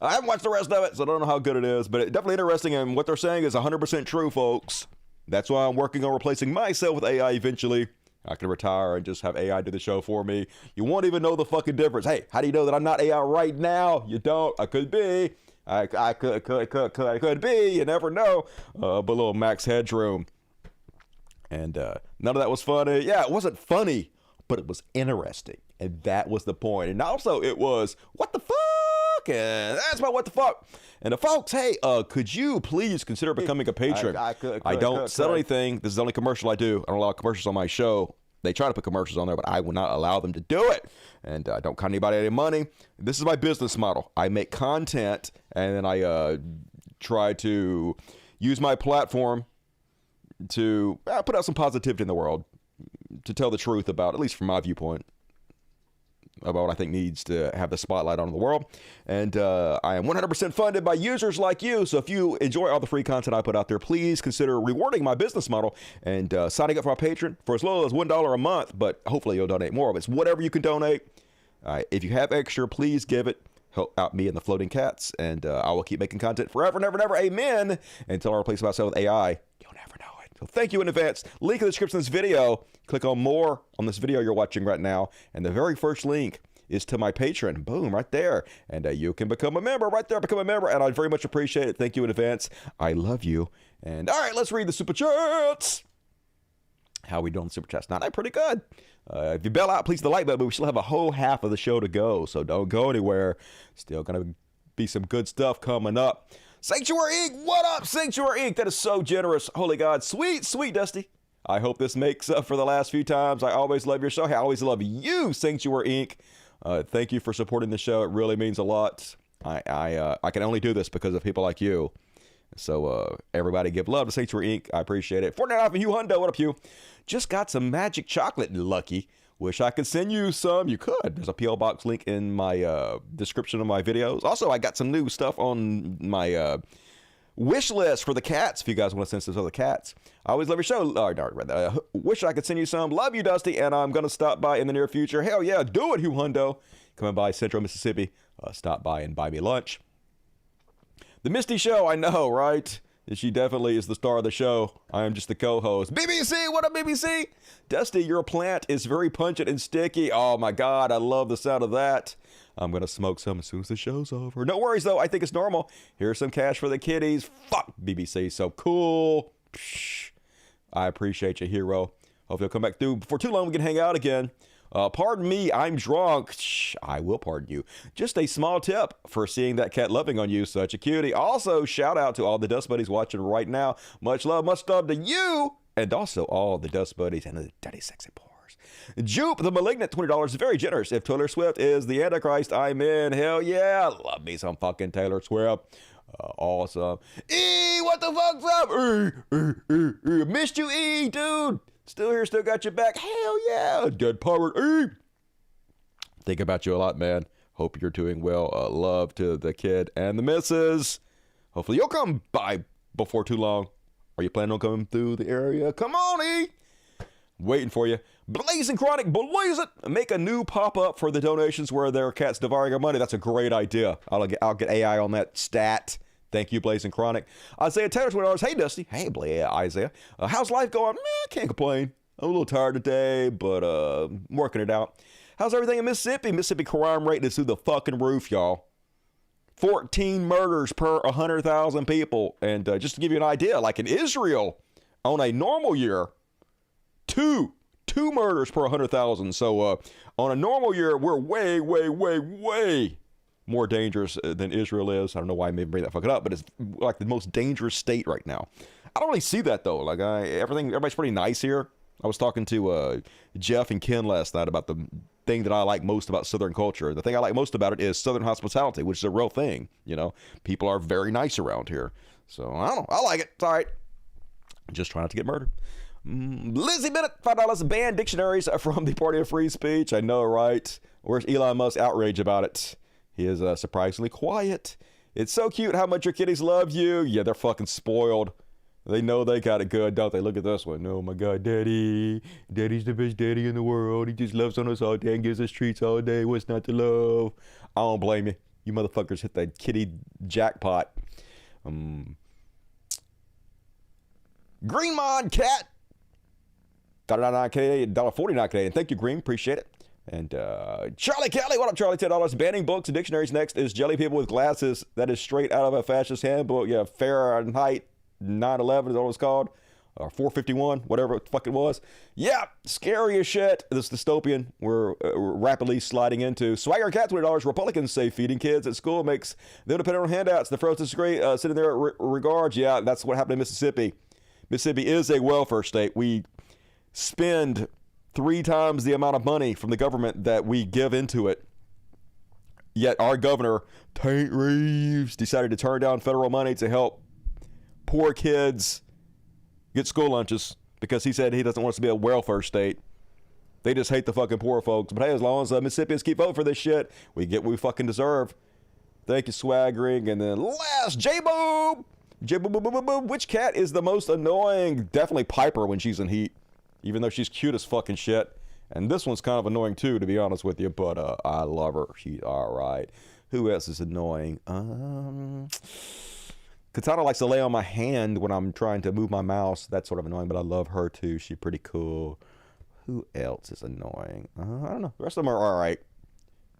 I haven't watched the rest of it, so I don't know how good it is, but it's definitely interesting, and what they're saying is 100% true, folks. That's why I'm working on replacing myself with AI eventually. I can retire and just have AI do the show for me. You won't even know the fucking difference. Hey, how do you know that I'm not AI right now? You don't. I could be. I could be. You never know. But little Max Headroom. And none of that was funny. Yeah, it wasn't funny, but it was interesting. And that was the point. And also it was, what the fuck? And that's my what the fuck. And the folks, hey, could you please consider becoming a patron? I don't sell anything. This is the only commercial I do. I don't allow commercials on my show. They try to put commercials on there, but I will not allow them to do it. And I don't cut anybody any money. This is my business model. I make content, and then I try to use my platform to put out some positivity in the world, to tell the truth about, at least from my viewpoint, about what I think needs to have the spotlight on the world. And I am 100% funded by users like you. So if you enjoy all the free content I put out there, please consider rewarding my business model and signing up for my Patreon for as little as $1 a month. But hopefully you'll donate more. It's whatever you can donate. If you have extra, please give it. Help out me and the floating cats. And I will keep making content forever, never, never. Amen. Until I replace myself with AI. You'll never know it. So thank you in advance. Link in the description of this video. Click on more on this video you're watching right now. And the very first link is to my Patreon. Boom, right there. And you can become a member right there. Become a member. And I'd very much appreciate it. Thank you in advance. I love you. And all right, let's read the Super Chats. How we doing on the Super Chats? Not pretty good. If you bail out, please hit the like button. But we still have a whole half of the show to go. So don't go anywhere. Still going to be some good stuff coming up. Sanctuary Inc. What up, Sanctuary Inc.? That is so generous. Holy God. Sweet, sweet, Dusty. I hope this makes up for the last few times. I always love your show. I always love you, Sanctuary Inc. Thank you for supporting the show. It really means a lot. I can only do this because of people like you. So everybody give love to Sanctuary Inc. I appreciate it. $49 for Hugh Hundo. What up, Hugh? Just got some magic chocolate, Lucky. Wish I could send you some. You could. There's a P.O. Box link in my description of my videos. Also, I got some new stuff on my wish list for the cats if you guys want to send some other cats. I always love your show. Wish I could send you some. Love you, Dusty. And I'm going to stop by in the near future. Hell yeah, do it, Hugh Hundo. Coming by Central Mississippi. Stop by and buy me lunch. The Misty Show, I know, right? She definitely is the star of the show. I am just the co-host. BBC, what up, BBC? Dusty, your plant is very pungent and sticky. Oh my God, I love the sound of that. I'm going to smoke some as soon as the show's over. No worries, though. I think it's normal. Here's some cash for the kiddies. Fuck, BBC, so cool. Psh, I appreciate you, hero. Hope you'll come back through. Before too long, we can hang out again. Pardon me, I'm drunk. Shh, I will pardon you. Just a small tip for seeing that cat loving on you. Such a cutie. Also, shout out to all the Dust Buddies watching right now. Much love to you. And also all the Dust Buddies and the Daddy Sexy Pores. Jupe, the Malignant, $20 is very generous. If Taylor Swift is the Antichrist, I'm in. Hell yeah. Love me some fucking Taylor Swift. Awesome. E, what the fuck's up? Missed you, E, dude. Still here, still got your back. Hell yeah. Dead pirate E. Think about you a lot, man. Hope you're doing well. Love to the kid and the missus. Hopefully you'll come by before too long. Are you planning on coming through the area? Come on, E. Waiting for you. Blazing Chronic, blaze it. Make a new pop-up for the donations where there are cats devouring our money. That's a great idea. I'll get AI on that stat. Thank you, Blazing Chronic. Isaiah Taylor's $20. Hey, Dusty. Hey, Isaiah. How's life going? I can't complain. I'm a little tired today, but I'm working it out. How's everything in Mississippi? Mississippi crime rate is through the fucking roof, y'all. 14 murders per 100,000 people. And just to give you an idea, like in Israel, on a normal year, two murders per 100,000. So on a normal year, we're way more dangerous than Israel is. I don't know why I may bring that fucking up, but it's like the most dangerous state right now. I don't really see that though. Like everybody's pretty nice here. I was talking to Jeff and Ken last night about the thing that I like most about Southern culture. The thing I like most about it is Southern hospitality, which is a real thing. You know, people are very nice around here. So I don't know. I like it. It's all right. Just try not to get murdered. Lizzie Bennett, $5 ban dictionaries from the Party of Free Speech. I know, right? Where's Elon Musk's outrage about it? He is surprisingly quiet. It's so cute how much your kitties love you. Yeah, they're fucking spoiled. They know they got it good, don't they? Look at this one. Oh my God, Daddy. Daddy's the best daddy in the world. He just loves on us all day and gives us treats all day. What's not to love? I don't blame you. You motherfuckers hit that kitty jackpot. Green Mod Cat. $1.49 Canadian. Thank you, Green. Appreciate it. And Charlie Kelly, what up, Charlie? $10. Banning books and dictionaries. Next is Jelly People with Glasses. That is straight out of a fascist handbook. Yeah, Fahrenheit 9/11 is what it was called. Or 451, whatever the fuck it was. Yeah, scary as shit. This dystopian we're rapidly sliding into. Swagger Cat, $20. Republicans say feeding kids at school makes them dependent on handouts. The Frozen disagree. Sitting there at regards. Yeah, that's what happened in Mississippi. Mississippi is a welfare state. We spend 3 times the amount of money from the government that we give into it. Yet our governor, Taint Reeves, decided to turn down federal money to help poor kids get school lunches because he said he doesn't want us to be a welfare state. They just hate the fucking poor folks. But hey, as long as Mississippians keep voting for this shit, we get what we fucking deserve. Thank you, Swaggering. And then last, J-Boob. J-Boob. Which cat is the most annoying? Definitely Piper when she's in heat. Even though she's cute as fucking shit. And this one's kind of annoying too, to be honest with you. But I love her. She's all right. Who else is annoying? Katana likes to lay on my hand when I'm trying to move my mouse. That's sort of annoying, but I love her too. She's pretty cool. Who else is annoying? I don't know. The rest of them are all right.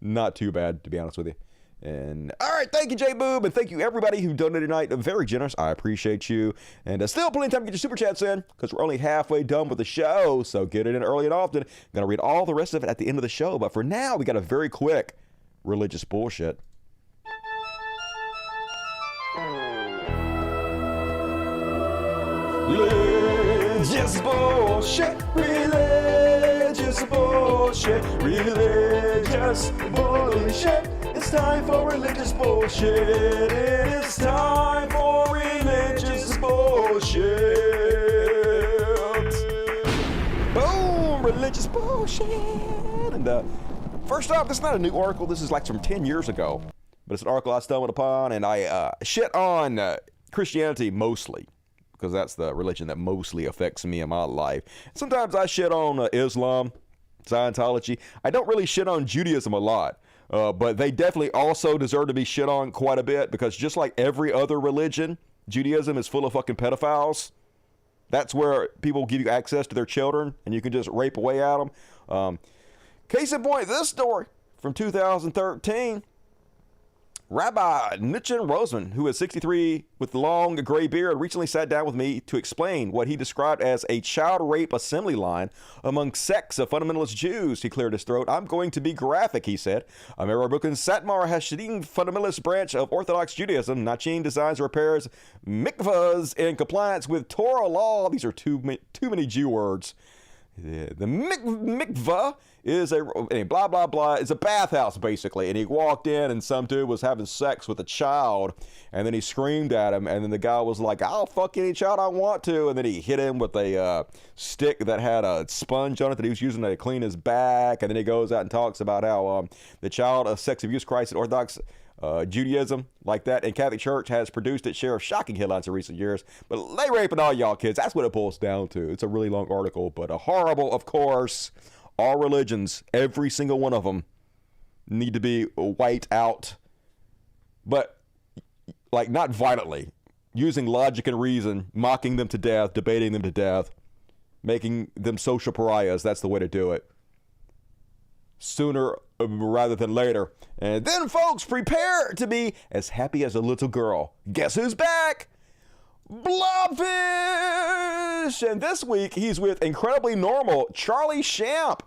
Not too bad, to be honest with you. And all right, thank you, J-Boob, and thank you everybody who donated tonight. Very generous. I appreciate you. And still plenty of time to get your super chats in because we're only halfway done with the show. So get it in early and often. I'm gonna read all the rest of it at the end of the show. But for now, we got a very quick religious bullshit. Religious bullshit. Religious religious bullshit. Religious bullshit. It's time for religious bullshit. It is time for religious bullshit. Boom! Religious bullshit. And first off, this is not a new article. This is like from 10 years ago. But it's an article I stumbled upon, and I shit on Christianity mostly, because that's the religion that mostly affects me in my life. Sometimes I shit on Islam, Scientology. I don't really shit on Judaism a lot, but they definitely also deserve to be shit on quite a bit, because just like every other religion, Judaism is full of fucking pedophiles. That's where people give you access to their children, and you can just rape away at them. Case in point, this story from 2013. Rabbi Nichen Rosman, who is 63 with long gray beard, recently sat down with me to explain what he described as a child rape assembly line among sects of fundamentalist Jews. He cleared his throat. I'm going to be graphic, he said. A American Satmar Hasidim fundamentalist branch of Orthodox Judaism. Nachin designs and repairs mikvahs in compliance with Torah law. These are too many Jew words. The mikvah is a blah, blah, blah. It's a bathhouse, basically. And he walked in, and some dude was having sex with a child. And then he screamed at him. And then the guy was like, I'll fuck any child I want to. And then he hit him with a stick that had a sponge on it that he was using to clean his back. And then he goes out and talks about how the child sex abuse crisis in Orthodox Judaism, like that, and Catholic Church has produced its share of shocking headlines in recent years. But they raping all y'all kids. That's what it boils down to. It's a really long article, but a horrible, of course. All religions, every single one of them, need to be wiped out. But, like, not violently. Using logic and reason, mocking them to death, debating them to death, making them social pariahs. That's the way to do it. Sooner rather than later. And then, folks, prepare to be as happy as a little girl. Guess who's back? Blobfish! And this week, he's with incredibly normal Charlie Shamp.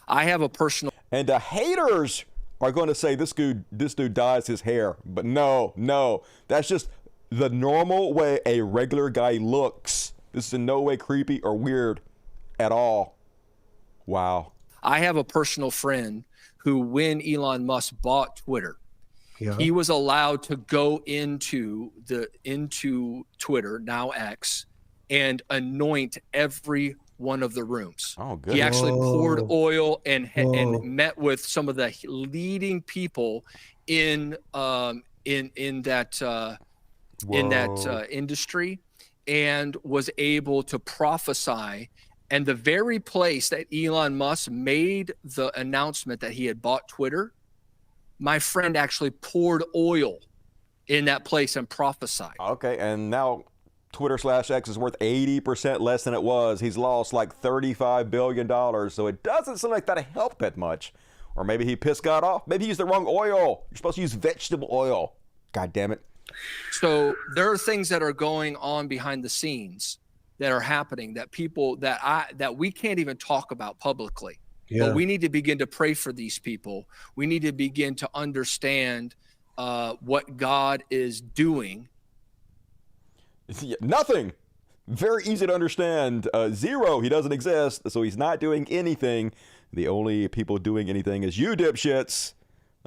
I have a personal... And the haters are going to say this dude dyes his hair. But no. That's just the normal way a regular guy looks. This is in no way creepy or weird at all. Wow. I have a personal friend who, when Elon Musk bought Twitter, he was allowed to go into Twitter, now X, and anoint every one of the rooms. Oh, good. He actually poured oil and met with some of the leading people in that industry, and was able to prophesy. And the very place that Elon Musk made the announcement that he had bought Twitter, my friend actually poured oil in that place and prophesied. Okay, and now Twitter/X is worth 80% less than it was. He's lost like $35 billion, so it doesn't seem like that'll help that much. Or maybe he pissed God off. Maybe he used the wrong oil. You're supposed to use vegetable oil. God damn it. So there are things that are going on behind the scenes that are happening that people that we can't even talk about publicly. Yeah. But we need to begin to pray for these people. We need to begin to understand what God is doing. Nothing. Very easy to understand. Zero. He doesn't exist, so he's not doing anything. The only people doing anything is you dipshits,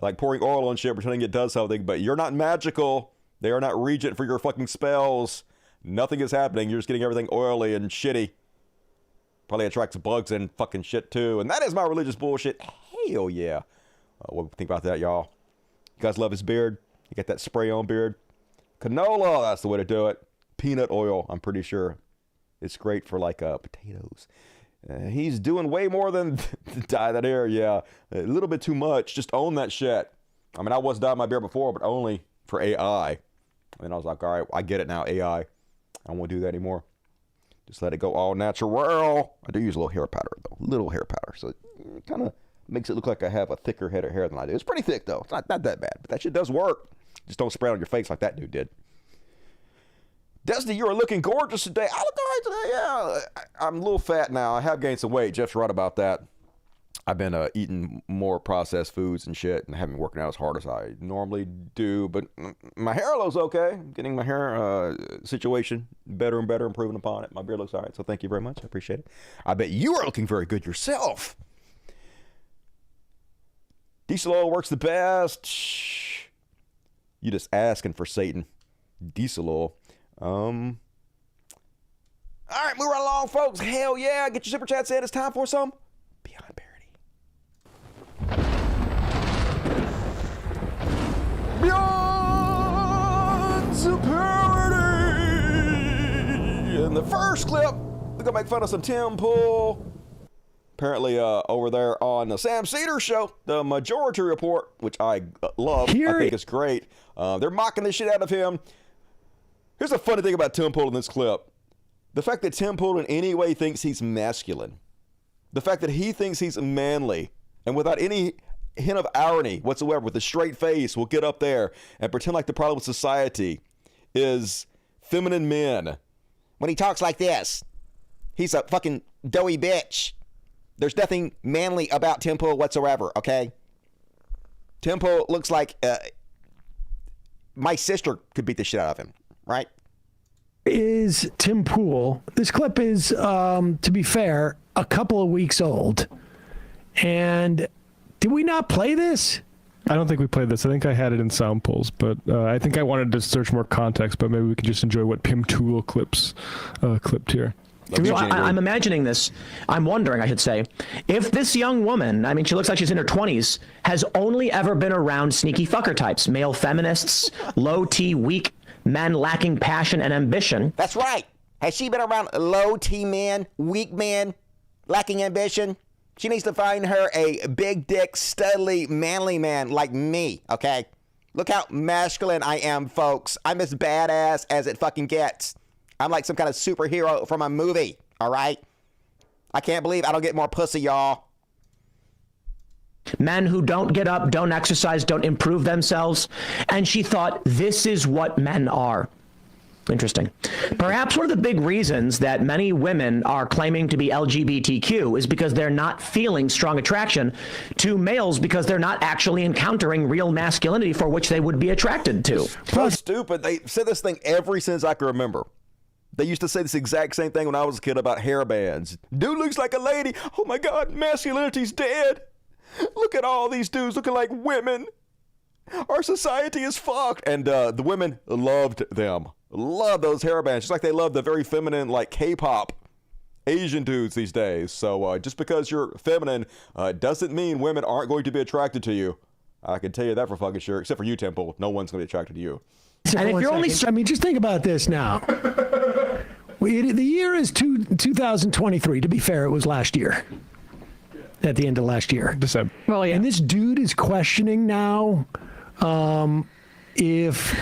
like pouring oil on shit, pretending it does something, but you're not magical. They are not regent for your fucking spells. Nothing is happening. You're just getting everything oily and shitty. Probably attracts bugs and fucking shit too. And that is my religious bullshit. Hell yeah. What do you think about that, y'all? You guys love his beard? You got that spray on beard? Canola, that's the way to do it. Peanut oil, I'm pretty sure. It's great for like potatoes. He's doing way more than dye that hair, yeah. A little bit too much. Just own that shit. I mean, I was dyeing my beard before, but only for AI. And I was like, all right, I get it now, AI. I won't do that anymore. Just let it go all natural. I do use a little hair powder, though. Little hair powder. So it kind of makes it look like I have a thicker head of hair than I do. It's pretty thick, though. It's not that bad. But that shit does work. Just don't spray it on your face like that dude did. Destiny, you are looking gorgeous today. I look all right today, yeah. I'm a little fat now. I have gained some weight. Jeff's right about that. I've been eating more processed foods and shit and haven't been working out as hard as I normally do. But my hair looks okay. I'm getting my hair situation better and better, improving upon it. My beard looks all right, so thank you very much. I appreciate it. I bet you are looking very good yourself. Diesel oil works the best. Shh. You just asking for Satan. Diesel oil. All right, move right along, folks. Hell yeah. Get your super chats in. It's time for some Beyond Parody. Beyond Parody. In the first clip, we're going to make fun of some Tim Pool. Apparently, over there on the Sam Cedar show, the Majority Report, which I love, I think it's great. They're mocking the shit out of him. Here's the funny thing about Tim Pool in this clip. The fact that Tim Pool in any way thinks he's masculine. The fact that he thinks he's manly. And without any hint of irony whatsoever, with a straight face, will get up there and pretend like the problem with society is feminine men. When he talks like this, he's a fucking doughy bitch. There's nothing manly about Tim Pool whatsoever, okay? Tim Pool looks like my sister could beat the shit out of him, right? Is Tim Pool. This clip is, to be fair, a couple of weeks old. And did we not play this? I don't think we played this. I think I had it in sound pulls, but I think I wanted to search more context, but maybe we could just enjoy what Tim Pool clipped here. So I'm imagining this. I'm wondering, I should say, if this young woman, I mean, she looks like she's in her 20s, has only ever been around sneaky fucker types, male feminists, low T, weak men lacking passion and ambition. That's right. Has she been around low T men, weak men, lacking ambition? She needs to find her a big dick, studly, manly man like me, okay? Look how masculine I am, folks. I'm as badass as it fucking gets. I'm like some kind of superhero from a movie, all right? I can't believe I don't get more pussy, y'all. Men who don't get up, don't exercise, don't improve themselves. And she thought, this is what men are. Interesting. Perhaps one of the big reasons that many women are claiming to be LGBTQ is because they're not feeling strong attraction to males because they're not actually encountering real masculinity for which they would be attracted to. So stupid. They said this thing ever since I can remember. They used to say this exact same thing when I was a kid about hair bands. Dude looks like a lady. Oh my God, masculinity's dead. Look at all these dudes looking like women. Our society is fucked. And the women loved them. Love those hair bands. Just like they love the very feminine, like K-pop Asian dudes these days. So just because you're feminine doesn't mean women aren't going to be attracted to you. I can tell you that for fucking sure. Except for you, Temple. No one's going to be attracted to you. And if you're only, I mean, just think about this now. The year is 2023. To be fair, it was last year. At the end of last year. December. Well, yeah. And this dude is questioning now if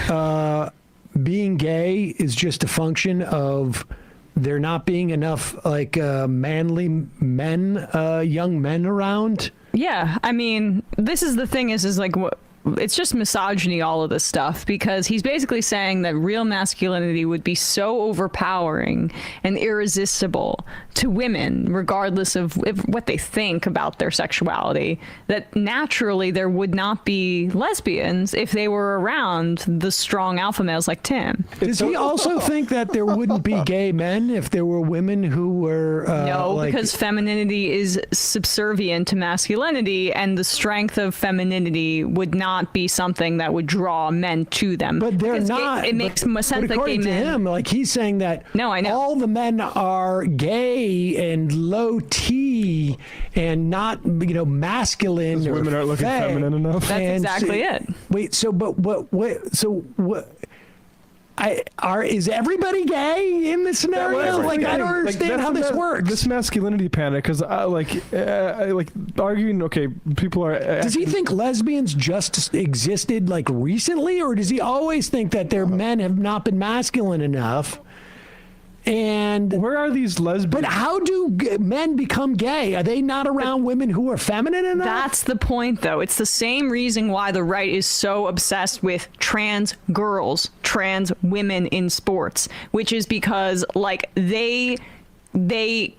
being gay is just a function of there not being enough like manly men, young men around. Yeah, I mean, this is the thing is like what. It's just misogyny, all of this stuff, because he's basically saying that real masculinity would be so overpowering and irresistible to women, regardless of what they think about their sexuality, that naturally there would not be lesbians if they were around the strong alpha males like Tim. Does he also think that there wouldn't be gay men if there were women who were no, because femininity is subservient to masculinity, and the strength of femininity would not be something that would draw men to them. But they're not. It makes more sense that gay men. According to him, like he's saying that all the men are gay and low T and not, masculine. Or women aren't looking feminine enough. That's exactly it. Wait, so is everybody gay in this scenario? Like, I don't understand how this works. This masculinity panic, because arguing, okay, people are. Does he think lesbians just existed like recently, or does he always think that their men have not been masculine enough? And where are these lesbians? But how do men become gay? Are they not around women who are feminine enough? That's the point, though. It's the same reason why the right is so obsessed with trans girls, trans women in sports, which is because, like, they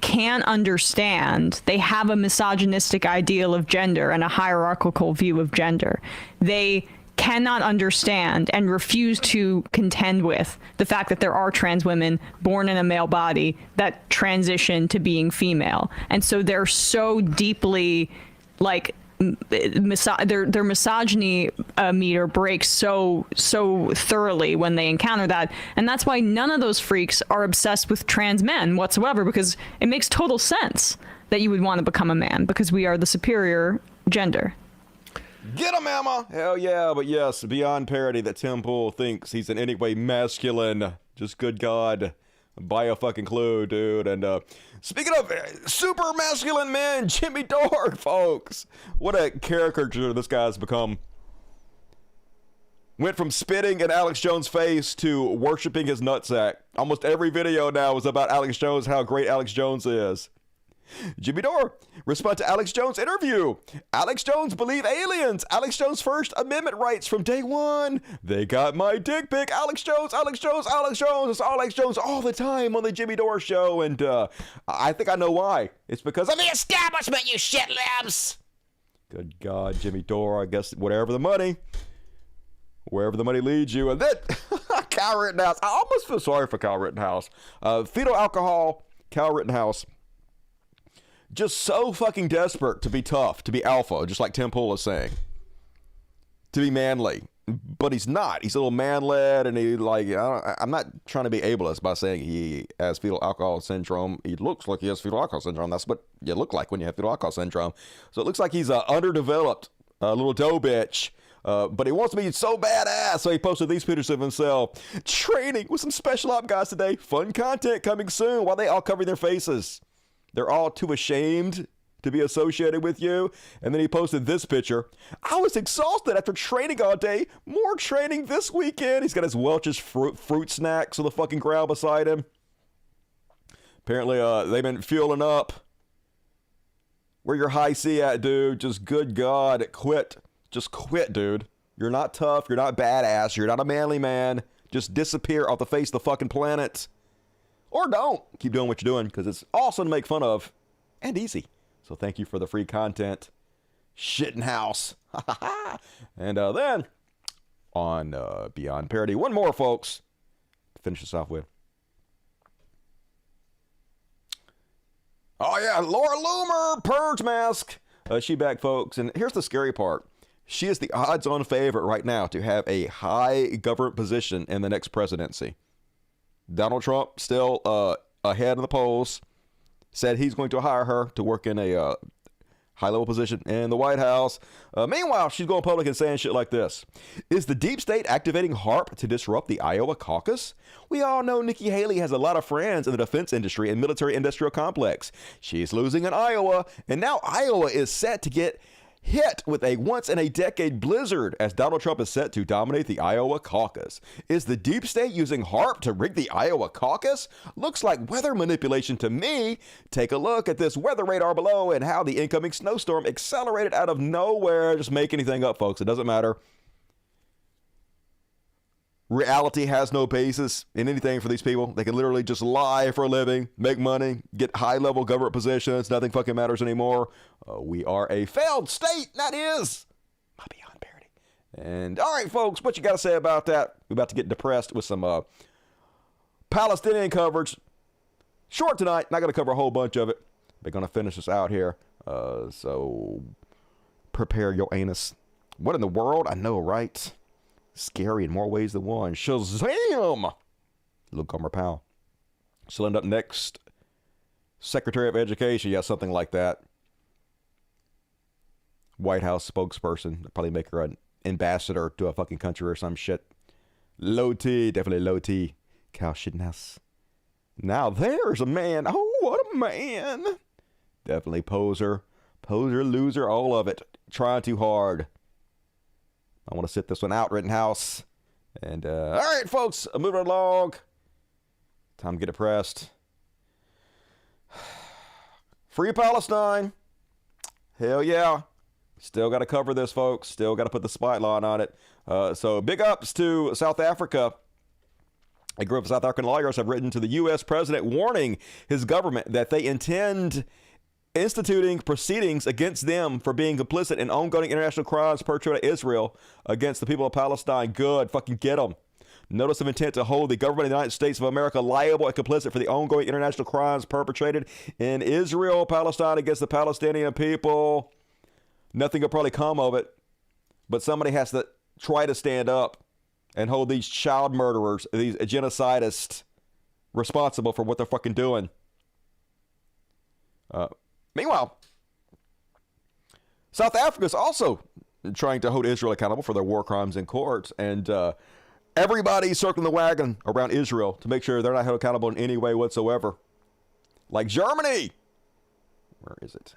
can't understand. They have a misogynistic ideal of gender and a hierarchical view of gender. They cannot understand and refuse to contend with the fact that there are trans women born in a male body that transition to being female. And so they're so deeply, like, their misogyny meter breaks so thoroughly when they encounter that, and that's why none of those freaks are obsessed with trans men whatsoever, because it makes total sense that you would want to become a man because we are the superior gender. Get him, Emma! Hell yeah, but yes, beyond parody that Tim Pool thinks he's in any way masculine. Just good God. Buy a fucking clue, dude. And speaking of super masculine men, Jimmy Dore, folks. What a caricature this guy's become. Went from spitting in Alex Jones' face to worshiping his nutsack. Almost every video now is about Alex Jones, how great Alex Jones is. Jimmy Dore, respond to Alex Jones' interview. Alex Jones believe aliens. Alex Jones' First Amendment rights from day one. They got my dick pic. Alex Jones, Alex Jones, Alex Jones. It's Alex Jones all the time on the Jimmy Dore show. And I think I know why. It's because of the establishment, you shit libs. Good God, Jimmy Dore. I guess wherever the money leads you. And then Kyle Rittenhouse. I almost feel sorry for Kyle Rittenhouse. Fetal alcohol, Kyle Rittenhouse. Just so fucking desperate to be tough, to be alpha, just like Tim Pool is saying. To be manly. But he's not. He's a little man-led, and I'm not trying to be ableist by saying he has fetal alcohol syndrome. He looks like he has fetal alcohol syndrome. That's what you look like when you have fetal alcohol syndrome. So it looks like he's underdeveloped, little dough bitch. But he wants to be so badass, so he posted these pictures of himself. Training with some special op guys today. Fun content coming soon while they all cover their faces. They're all too ashamed to be associated with you. And then he posted this picture. I was exhausted after training all day. More training this weekend. He's got his Welch's fruit snacks on the fucking ground beside him. Apparently, they've been fueling up. Where your high C at, dude? Just good God, quit. Just quit, dude. You're not tough. You're not badass. You're not a manly man. Just disappear off the face of the fucking planet. Or don't. Keep doing what you're doing, because it's awesome to make fun of and easy. So thank you for the free content. Shittenhouse. And then on Beyond Parody, one more, folks, to finish this off with. Oh, yeah, Laura Loomer, Purge Mask. She back, folks. And here's the scary part. She is the odds-on favorite right now to have a high government position in the next presidency. Donald Trump still ahead in the polls, said he's going to hire her to work in a high-level position in the White House. Meanwhile, she's going public and saying shit like this. Is the deep state activating HAARP to disrupt the Iowa caucus? We all know Nikki Haley has a lot of friends in the defense industry and military-industrial complex. She's losing in Iowa, and now Iowa is set to get hit with a once-in-a-decade blizzard as Donald Trump is set to dominate the Iowa caucus. Is the deep state using HAARP to rig the Iowa caucus? Looks like weather manipulation to me. Take a look at this weather radar below and how the incoming snowstorm accelerated out of nowhere. Just make anything up, folks. It doesn't matter. Reality has no basis in anything for these people. They can literally just lie for a living, make money, get high-level government positions. Nothing fucking matters anymore. We are a failed state. That is my Beyond Parody. And all right, folks, what you got to say about that? We're about to get depressed with some Palestinian coverage. Short tonight. Not going to cover a whole bunch of it. They're going to finish us out here. So prepare your anus. What in the world? I know, right? Scary in more ways than one. Shazam! Luke Gomer Powell. She'll end up next. Secretary of Education. Yeah, something like that. White House spokesperson. They'll probably make her an ambassador to a fucking country or some shit. Low T. Definitely low T. Kyle Shittenhouse. Now there's a man. Oh, what a man. Definitely poser. Poser, loser, all of it. Trying too hard. I want to sit this one out, Rittenhouse. And, all right, folks, moving along. Time to get depressed. Free Palestine. Hell yeah. Still got to cover this, folks. Still got to put the spotlight on it. So big ups to South Africa. A group of South African lawyers have written to the U.S. president warning his government that they intend instituting proceedings against them for being complicit in ongoing international crimes perpetrated by Israel against the people of Palestine. Good. Fucking get them. Notice of intent to hold the government of the United States of America liable and complicit for the ongoing international crimes perpetrated in Israel, Palestine, against the Palestinian people. Nothing will probably come of it, but somebody has to try to stand up and hold these child murderers, these genocidists, responsible for what they're fucking doing. Meanwhile, South Africa is also trying to hold Israel accountable for their war crimes in court, and everybody's circling the wagon around Israel to make sure they're not held accountable in any way whatsoever. Like Germany. Where is it?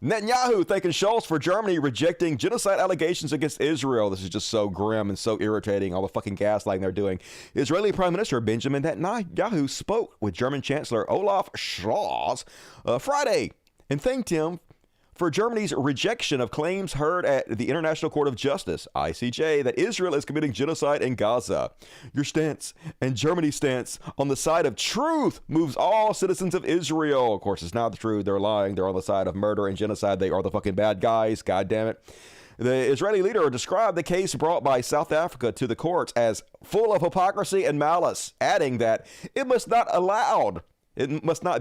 Netanyahu thanking Scholz for Germany rejecting genocide allegations against Israel. This is just so grim and so irritating, all the fucking gaslighting they're doing. Israeli Prime Minister Benjamin Netanyahu spoke with German Chancellor Olaf Scholz Friday and thanked him for Germany's rejection of claims heard at the International Court of Justice, ICJ, that Israel is committing genocide in Gaza. Your stance and Germany's stance on the side of truth moves all citizens of Israel. Of course, it's not the truth. They're lying. They're on the side of murder and genocide. They are the fucking bad guys. God damn it. The Israeli leader described the case brought by South Africa to the courts as full of hypocrisy and malice, adding that it must not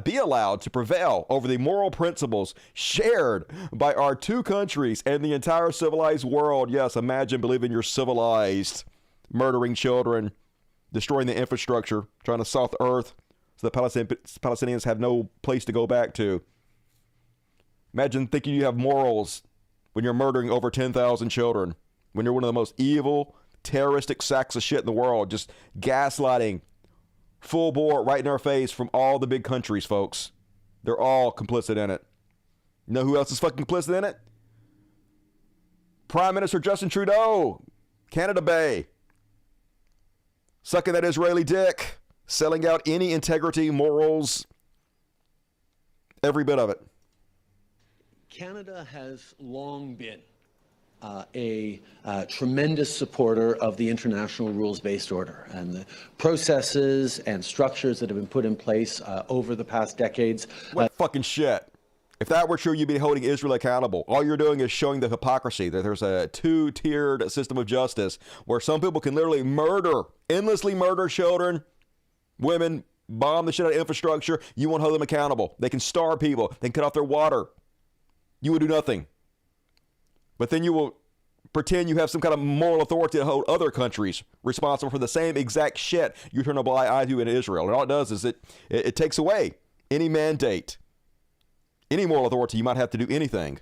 be allowed to prevail over the moral principles shared by our two countries and the entire civilized world. Yes, imagine believing you're civilized, murdering children, destroying the infrastructure, trying to salt the earth so the Palestinians have no place to go back to. Imagine thinking you have morals when you're murdering over 10,000 children, when you're one of the most evil, terroristic sacks of shit in the world, just gaslighting full bore right in our face from all the big countries, folks. They're all complicit in it. You know who else is fucking complicit in it? Prime Minister Justin Trudeau, Canada Bay, sucking that Israeli dick, selling out any integrity, morals, every bit of it. Canada has long been a tremendous supporter of the international rules-based order and the processes and structures that have been put in place over the past decades. What fucking shit. If that were true, you'd be holding Israel accountable. All you're doing is showing the hypocrisy that there's a two-tiered system of justice where some people can literally endlessly murder children, women, bomb the shit out of infrastructure. You won't hold them accountable. They can starve people. They can cut off their water. You will do nothing. But then you will pretend you have some kind of moral authority to hold other countries responsible for the same exact shit you turn a blind eye to in Israel. And all it does is it takes away any mandate, any moral authority you might have to do anything.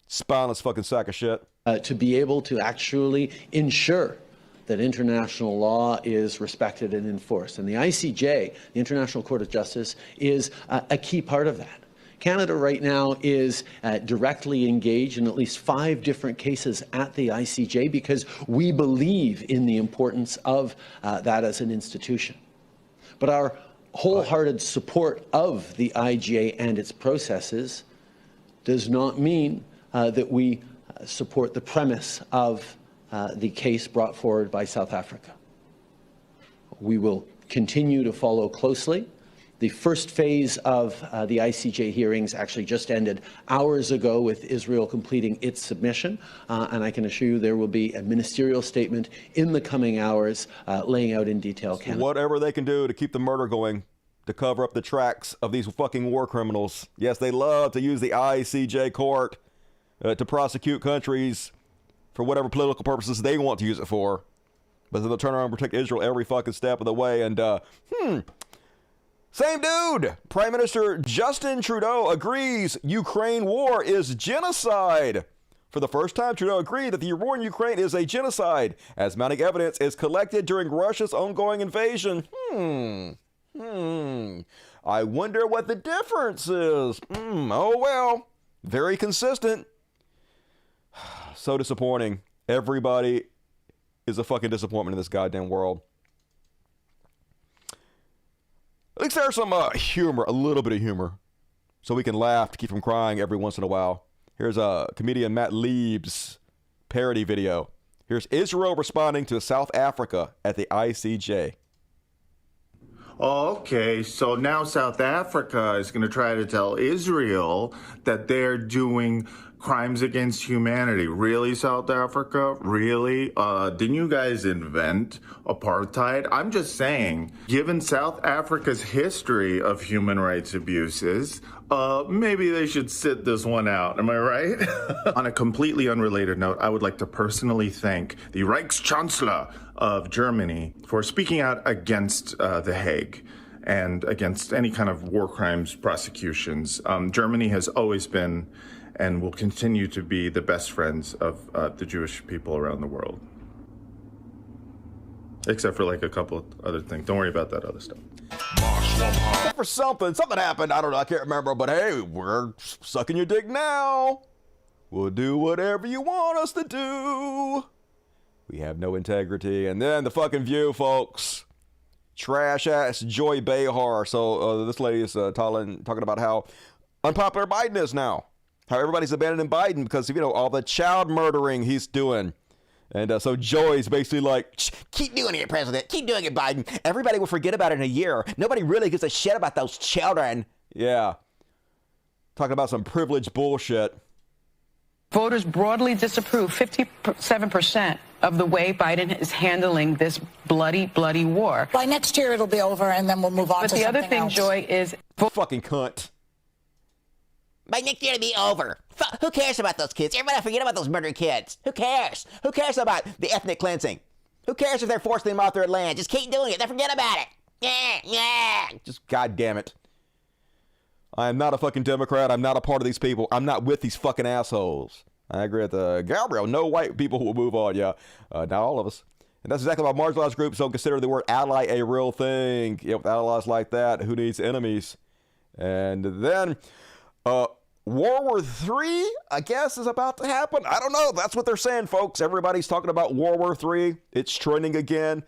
Spineless fucking sack of shit. To be able to actually ensure that international law is respected and enforced. And the ICJ, the International Court of Justice, is a key part of that. Canada right now is directly engaged in at least 5 different cases at the ICJ because we believe in the importance of that as an institution. But our wholehearted support of the ICJ and its processes does not mean that we support the premise of the case brought forward by South Africa. We will continue to follow closely. The first phase of the ICJ hearings actually just ended hours ago with Israel completing its submission, and I can assure you there will be a ministerial statement in the coming hours laying out in detail whatever they can do to keep the murder going, to cover up the tracks of these fucking war criminals. Yes, they love to use the ICJ court to prosecute countries for whatever political purposes they want to use it for, but then they'll turn around and protect Israel every fucking step of the way. And same dude, Prime Minister Justin Trudeau agrees Ukraine war is genocide. For the first time, Trudeau agreed that the war in Ukraine is a genocide, as mounting evidence is collected during Russia's ongoing invasion. I wonder what the difference is. Oh well, very consistent. So disappointing. Everybody is a fucking disappointment in this goddamn world. At least there's some humor, a little bit of humor, so we can laugh to keep from crying every once in a while. Here's comedian Matt Lieb's parody video. Here's Israel responding to South Africa at the ICJ. Okay, so now South Africa is going to try to tell Israel that they're doing crimes against humanity. Really, South Africa? Really? Didn't you guys invent apartheid? I'm just saying, given South Africa's history of human rights abuses, maybe they should sit this one out. Am I right? On a completely unrelated note, I would like to personally thank the Reichschancellor of Germany for speaking out against The Hague and against any kind of war crimes prosecutions. Germany has always been and will continue to be the best friends of the Jewish people around the world. Except for like a couple of other things. Don't worry about that other stuff. For something happened. I don't know. I can't remember. But hey, we're sucking your dick now. We'll do whatever you want us to do. We have no integrity. And then the fucking View, folks. Trash ass Joy Behar. So this lady is talking about how unpopular Biden is now. How everybody's abandoning Biden because of, all the child murdering he's doing. And so Joy's basically like, keep doing it, President. Keep doing it, Biden. Everybody will forget about it in a year. Nobody really gives a shit about those children. Yeah. Talking about some privileged bullshit. Voters broadly disapprove 57% of the way Biden is handling this bloody, bloody war. By next year, it'll be over, and then we'll move on to something else. But the other thing, Joy, is... Fucking cunt. By next year, it'll be over. Who cares about those kids? Everybody forget about those murdered kids. Who cares? Who cares about the ethnic cleansing? Who cares if they're forcing them off their land? Just keep doing it. Then forget about it. Yeah. Just goddamn it. I am not a fucking Democrat. I'm not a part of these people. I'm not with these fucking assholes. I agree with Gabriel. No white people will move on. Yeah, not all of us. And that's exactly why marginalized groups don't consider the word ally a real thing. With allies like that, who needs enemies? And then World War III, I guess, is about to happen. I don't know. That's what they're saying, folks. Everybody's talking about World War III. It's trending again.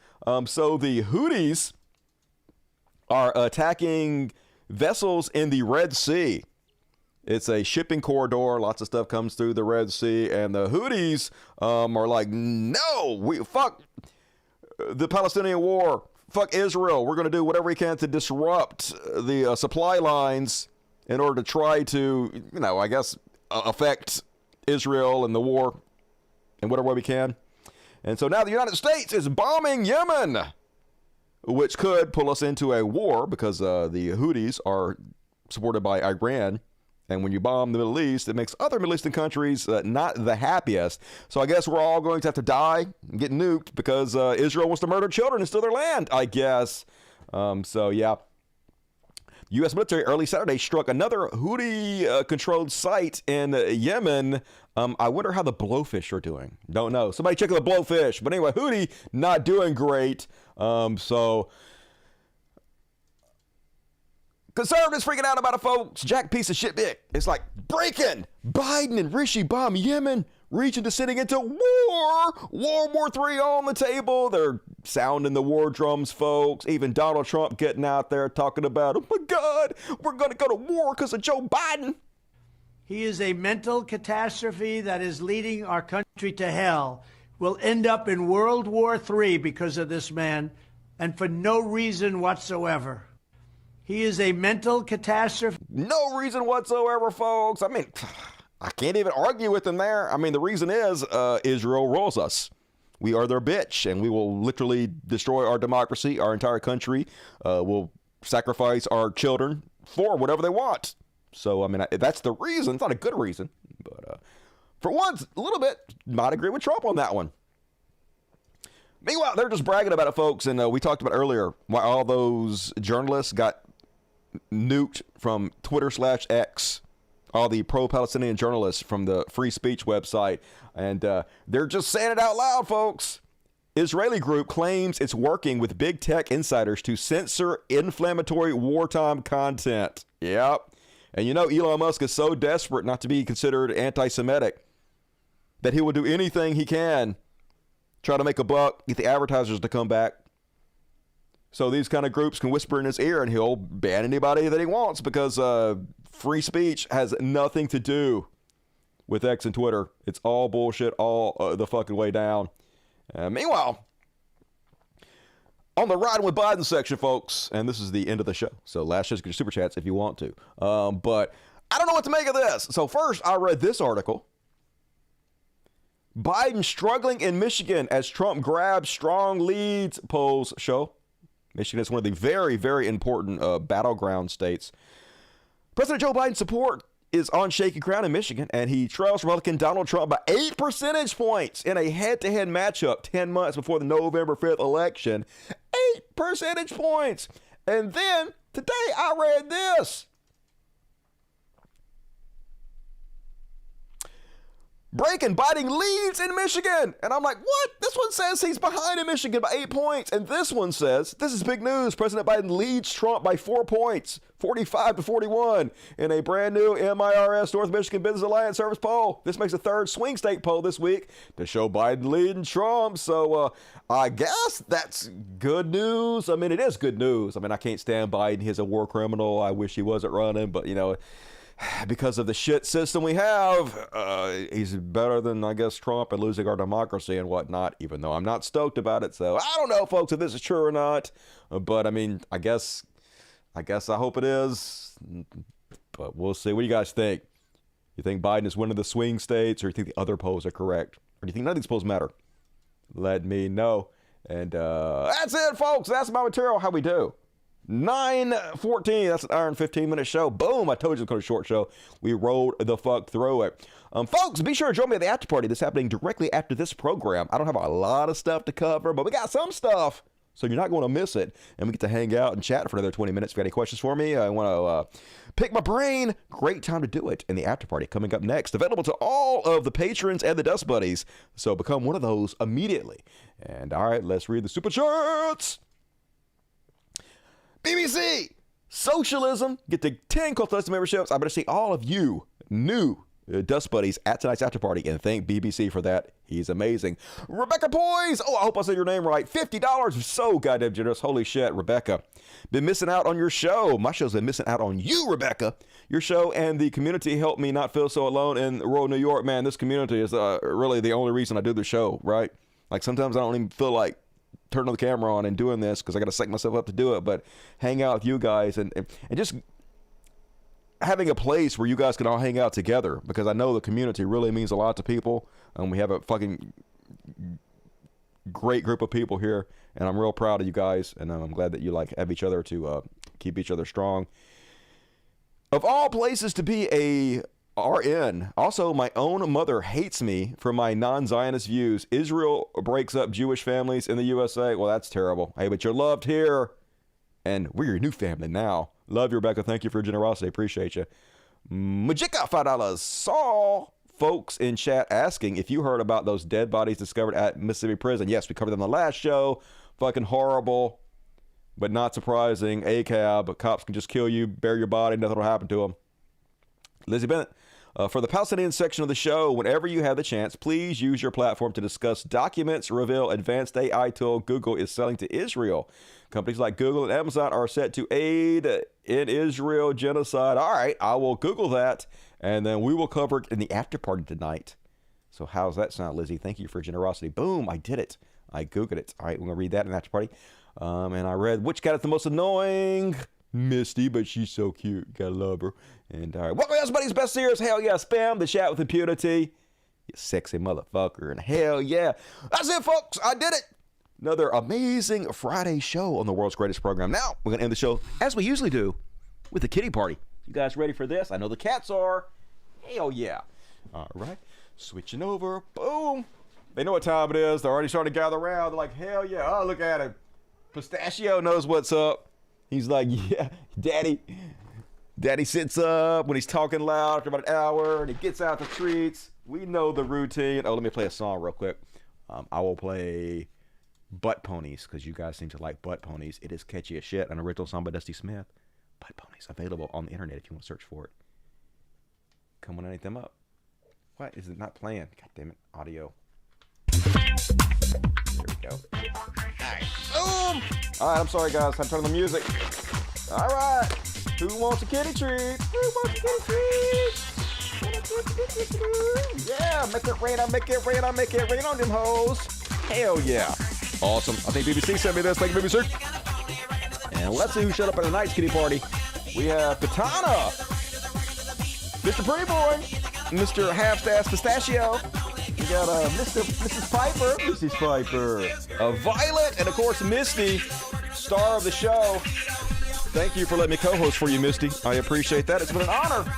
So the Houthis are attacking vessels in the Red Sea. It's a shipping corridor. Lots of stuff comes through the Red Sea. And the Houthis are like, no, fuck the Palestinian war. Fuck Israel. We're going to do whatever we can to disrupt the supply lines in order to try to, I guess, affect Israel and the war in whatever way we can. And so now the United States is bombing Yemen, which could pull us into a war because the Houthis are supported by Iran. And when you bomb the Middle East, it makes other Middle Eastern countries not the happiest. So I guess we're all going to have to die and get nuked because Israel wants to murder children and steal their land, I guess. So, yeah. U.S. military early Saturday struck another Houthi-controlled site in Yemen. I wonder how the Blowfish are doing. Don't know. Somebody check the Blowfish. But anyway, Houthi not doing great. So conservatives freaking out about it, folks. Jack piece of shit big. It's like breaking. Biden and Rishi bomb Yemen, reaching to sitting into war. World War III on the table. They're sounding the war drums, folks. Even Donald Trump getting out there talking about, oh my God, we're going to go to war because of Joe Biden. He is a mental catastrophe that is leading our country to hell. We'll end up in World War III because of this man, and for no reason whatsoever. He is a mental catastrophe. No reason whatsoever, folks. I mean, I can't even argue with them there. I mean, the reason is Israel rules us. We are their bitch, and we will literally destroy our democracy, our entire country. We'll sacrifice our children for whatever they want. So, I mean, that's the reason. It's not a good reason. But for once, a little bit, might agree with Trump on that one. Meanwhile, they're just bragging about it, folks. And we talked about earlier why all those journalists got nuked from Twitter/X. All the pro-Palestinian journalists from the free speech website. And they're just saying it out loud, folks. Israeli group claims it's working with big tech insiders to censor inflammatory wartime content. Yep. And Elon Musk is so desperate not to be considered anti-Semitic that he will do anything he can, try to make a buck, get the advertisers to come back. So these kind of groups can whisper in his ear and he'll ban anybody that he wants because free speech has nothing to do with X and Twitter. It's all bullshit all the fucking way down. Meanwhile, on the Riding with Biden section, folks, and this is the end of the show, so last chance to get your super chats if you want to. But I don't know what to make of this. So first, I read this article. Biden struggling in Michigan as Trump grabs strong leads, polls show. Michigan is one of the very, very important battleground states. President Joe Biden's support is on shaky ground in Michigan, and he trails Republican Donald Trump by 8 percentage points in a head-to-head matchup 10 months before the November 5th election. 8 percentage points. And then today I read this. Breaking Biden leads in Michigan. And I'm like, what? This one says he's behind in Michigan by 8 points. And this one says, this is big news. President Biden leads Trump by 4 points, 45-41, in a brand new MIRS North Michigan Business Alliance Service poll. This makes a third swing state poll this week to show Biden leading Trump. So I guess that's good news. I mean, it is good news. I mean, I can't stand Biden. He's a war criminal. I wish he wasn't running, but, you know, because of the shit system we have, he's better than, I guess, Trump and losing our democracy and whatnot, even though I'm not stoked about it. So I don't know, folks, if this is true or not. But, I mean, I guess I hope it is. But we'll see. What do you guys think? You think Biden is winning the swing states, or you think the other polls are correct? Or do you think none of these polls matter? Let me know. And that's it, folks. That's my material. How we do? 9:14, that's an hour and 15-minute show. Boom, I told you it's going to be a short show. We rolled the fuck through it. Folks, be sure to join me at the after party that's happening directly after this program. I don't have a lot of stuff to cover, but we got some stuff, so you're not going to miss it. And we get to hang out and chat for another 20 minutes. If you got any questions for me, I want to pick my brain. Great time to do it in the after party coming up next. Available to all of the patrons and the Dust Buddies, so become one of those immediately. And all right, let's read the super chats. BBC, socialism, get the 10 Cult Dust memberships. I better see all of you new Dust Buddies at tonight's after party, and thank BBC for that. He's amazing. Rebecca Poise, I hope I said your name right. $50, so goddamn generous. Holy shit, Rebecca. Been missing out on your show. My show's been missing out on you, Rebecca. Your show and the community helped me not feel so alone in rural New York. Man, this community is really the only reason I do the show, right? Like sometimes I don't even feel like turning the camera on and doing this because I got to psych myself up to do it, but hang out with you guys and just having a place where you guys can all hang out together, because I know the community really means a lot to people, and we have a fucking great group of people here, and I'm real proud of you guys, and I'm glad that you have each other to keep each other strong. Of all places to be a RN. Also, my own mother hates me for my non-Zionist views. Israel breaks up Jewish families in the USA. Well, that's terrible. Hey, but you're loved here, and we're your new family now. Love you, Rebecca. Thank you for your generosity. Appreciate you. Majika, $5. Saw folks in chat asking if you heard about those dead bodies discovered at Mississippi prison. Yes, we covered them on the last show. Fucking horrible, but not surprising. ACAB, cops can just kill you, bury your body, nothing will happen to them. Lizzie Bennett. For the Palestinian section of the show, whenever you have the chance, please use your platform to discuss documents reveal advanced AI tool Google is selling to Israel. Companies like Google and Amazon are set to aid in Israel genocide. All right, I will Google that, and then we will cover it in the after party tonight. So how's that sound, Lizzie? Thank you for your generosity. Boom, I did it. I Googled it. All right, we're going to read that in the after party. And I read, which cat is the most annoying? Misty, but she's so cute. Gotta love her. And all right, welcome to everybody's best series. Hell yeah, spam the chat with impunity. You sexy motherfucker. And hell yeah. That's it, folks. I did it. Another amazing Friday show on the world's greatest program. Now, we're going to end the show, as we usually do, with the kitty party. You guys ready for this? I know the cats are. Hell yeah. All right. Switching over. Boom. They know what time it is. They're already starting to gather around. They're like, hell yeah. Oh, look at him. Pistachio knows what's up. He's like, yeah, Daddy. Daddy sits up when he's talking loud after about an hour, and he gets out the treats. We know the routine. Oh, let me play a song real quick. I will play Butt Ponies, because you guys seem to like Butt Ponies. It is catchy as shit. An original song by Dusty Smith. Butt Ponies, available on the internet if you want to search for it. Come on, anything up. What? Is it not playing? God damn it. Audio. There we go. Alright. Boom! Alright, I'm sorry, guys. I'm turning the music. Alright. Who wants a kitty treat? Who wants a kitty treat? Yeah, make it rain. I'll make it rain. I'll make it rain on them hoes. Hell yeah. Awesome. I think BBC sent me this. Thank you, BBC. And let's see who showed up at tonight's kitty party. We have Katana. Mr. Pretty Boy, Mr. Half-Staff Pistachio. We got Mrs. Piper, Violet, and of course Misty, star of the show. Thank you for letting me co-host for you, Misty. I appreciate that. It's been an honor.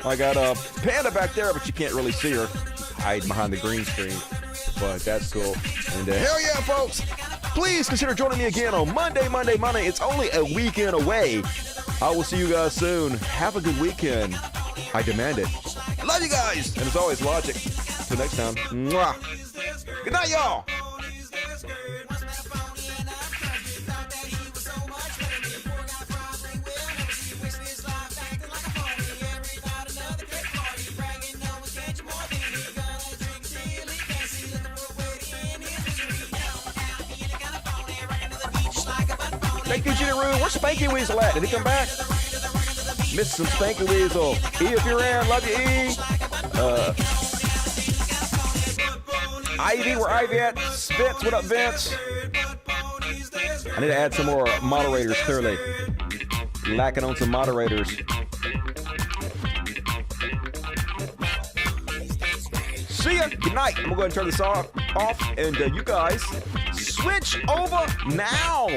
I got a Panda back there, but you can't really see her. She's hiding behind the green screen, but that's cool. And hell yeah, folks! Please consider joining me again on Monday. It's only a weekend away. I will see you guys soon. Have a good weekend. I demand it. Love you guys. And as always, Logic. Till next time. Mwah. Good night, y'all. Thank you, Jenny Roo. Where's Spanky Weasel at? Did he come back? Missed some Spanky Weasel. E, if you're in, love you, E. Ivy, where Ivy at? Spitz, what up, Vince? I need to add some more moderators, clearly. Lacking on some moderators. See ya. Good night. I'm going to go ahead and turn this off, and you guys switch over now.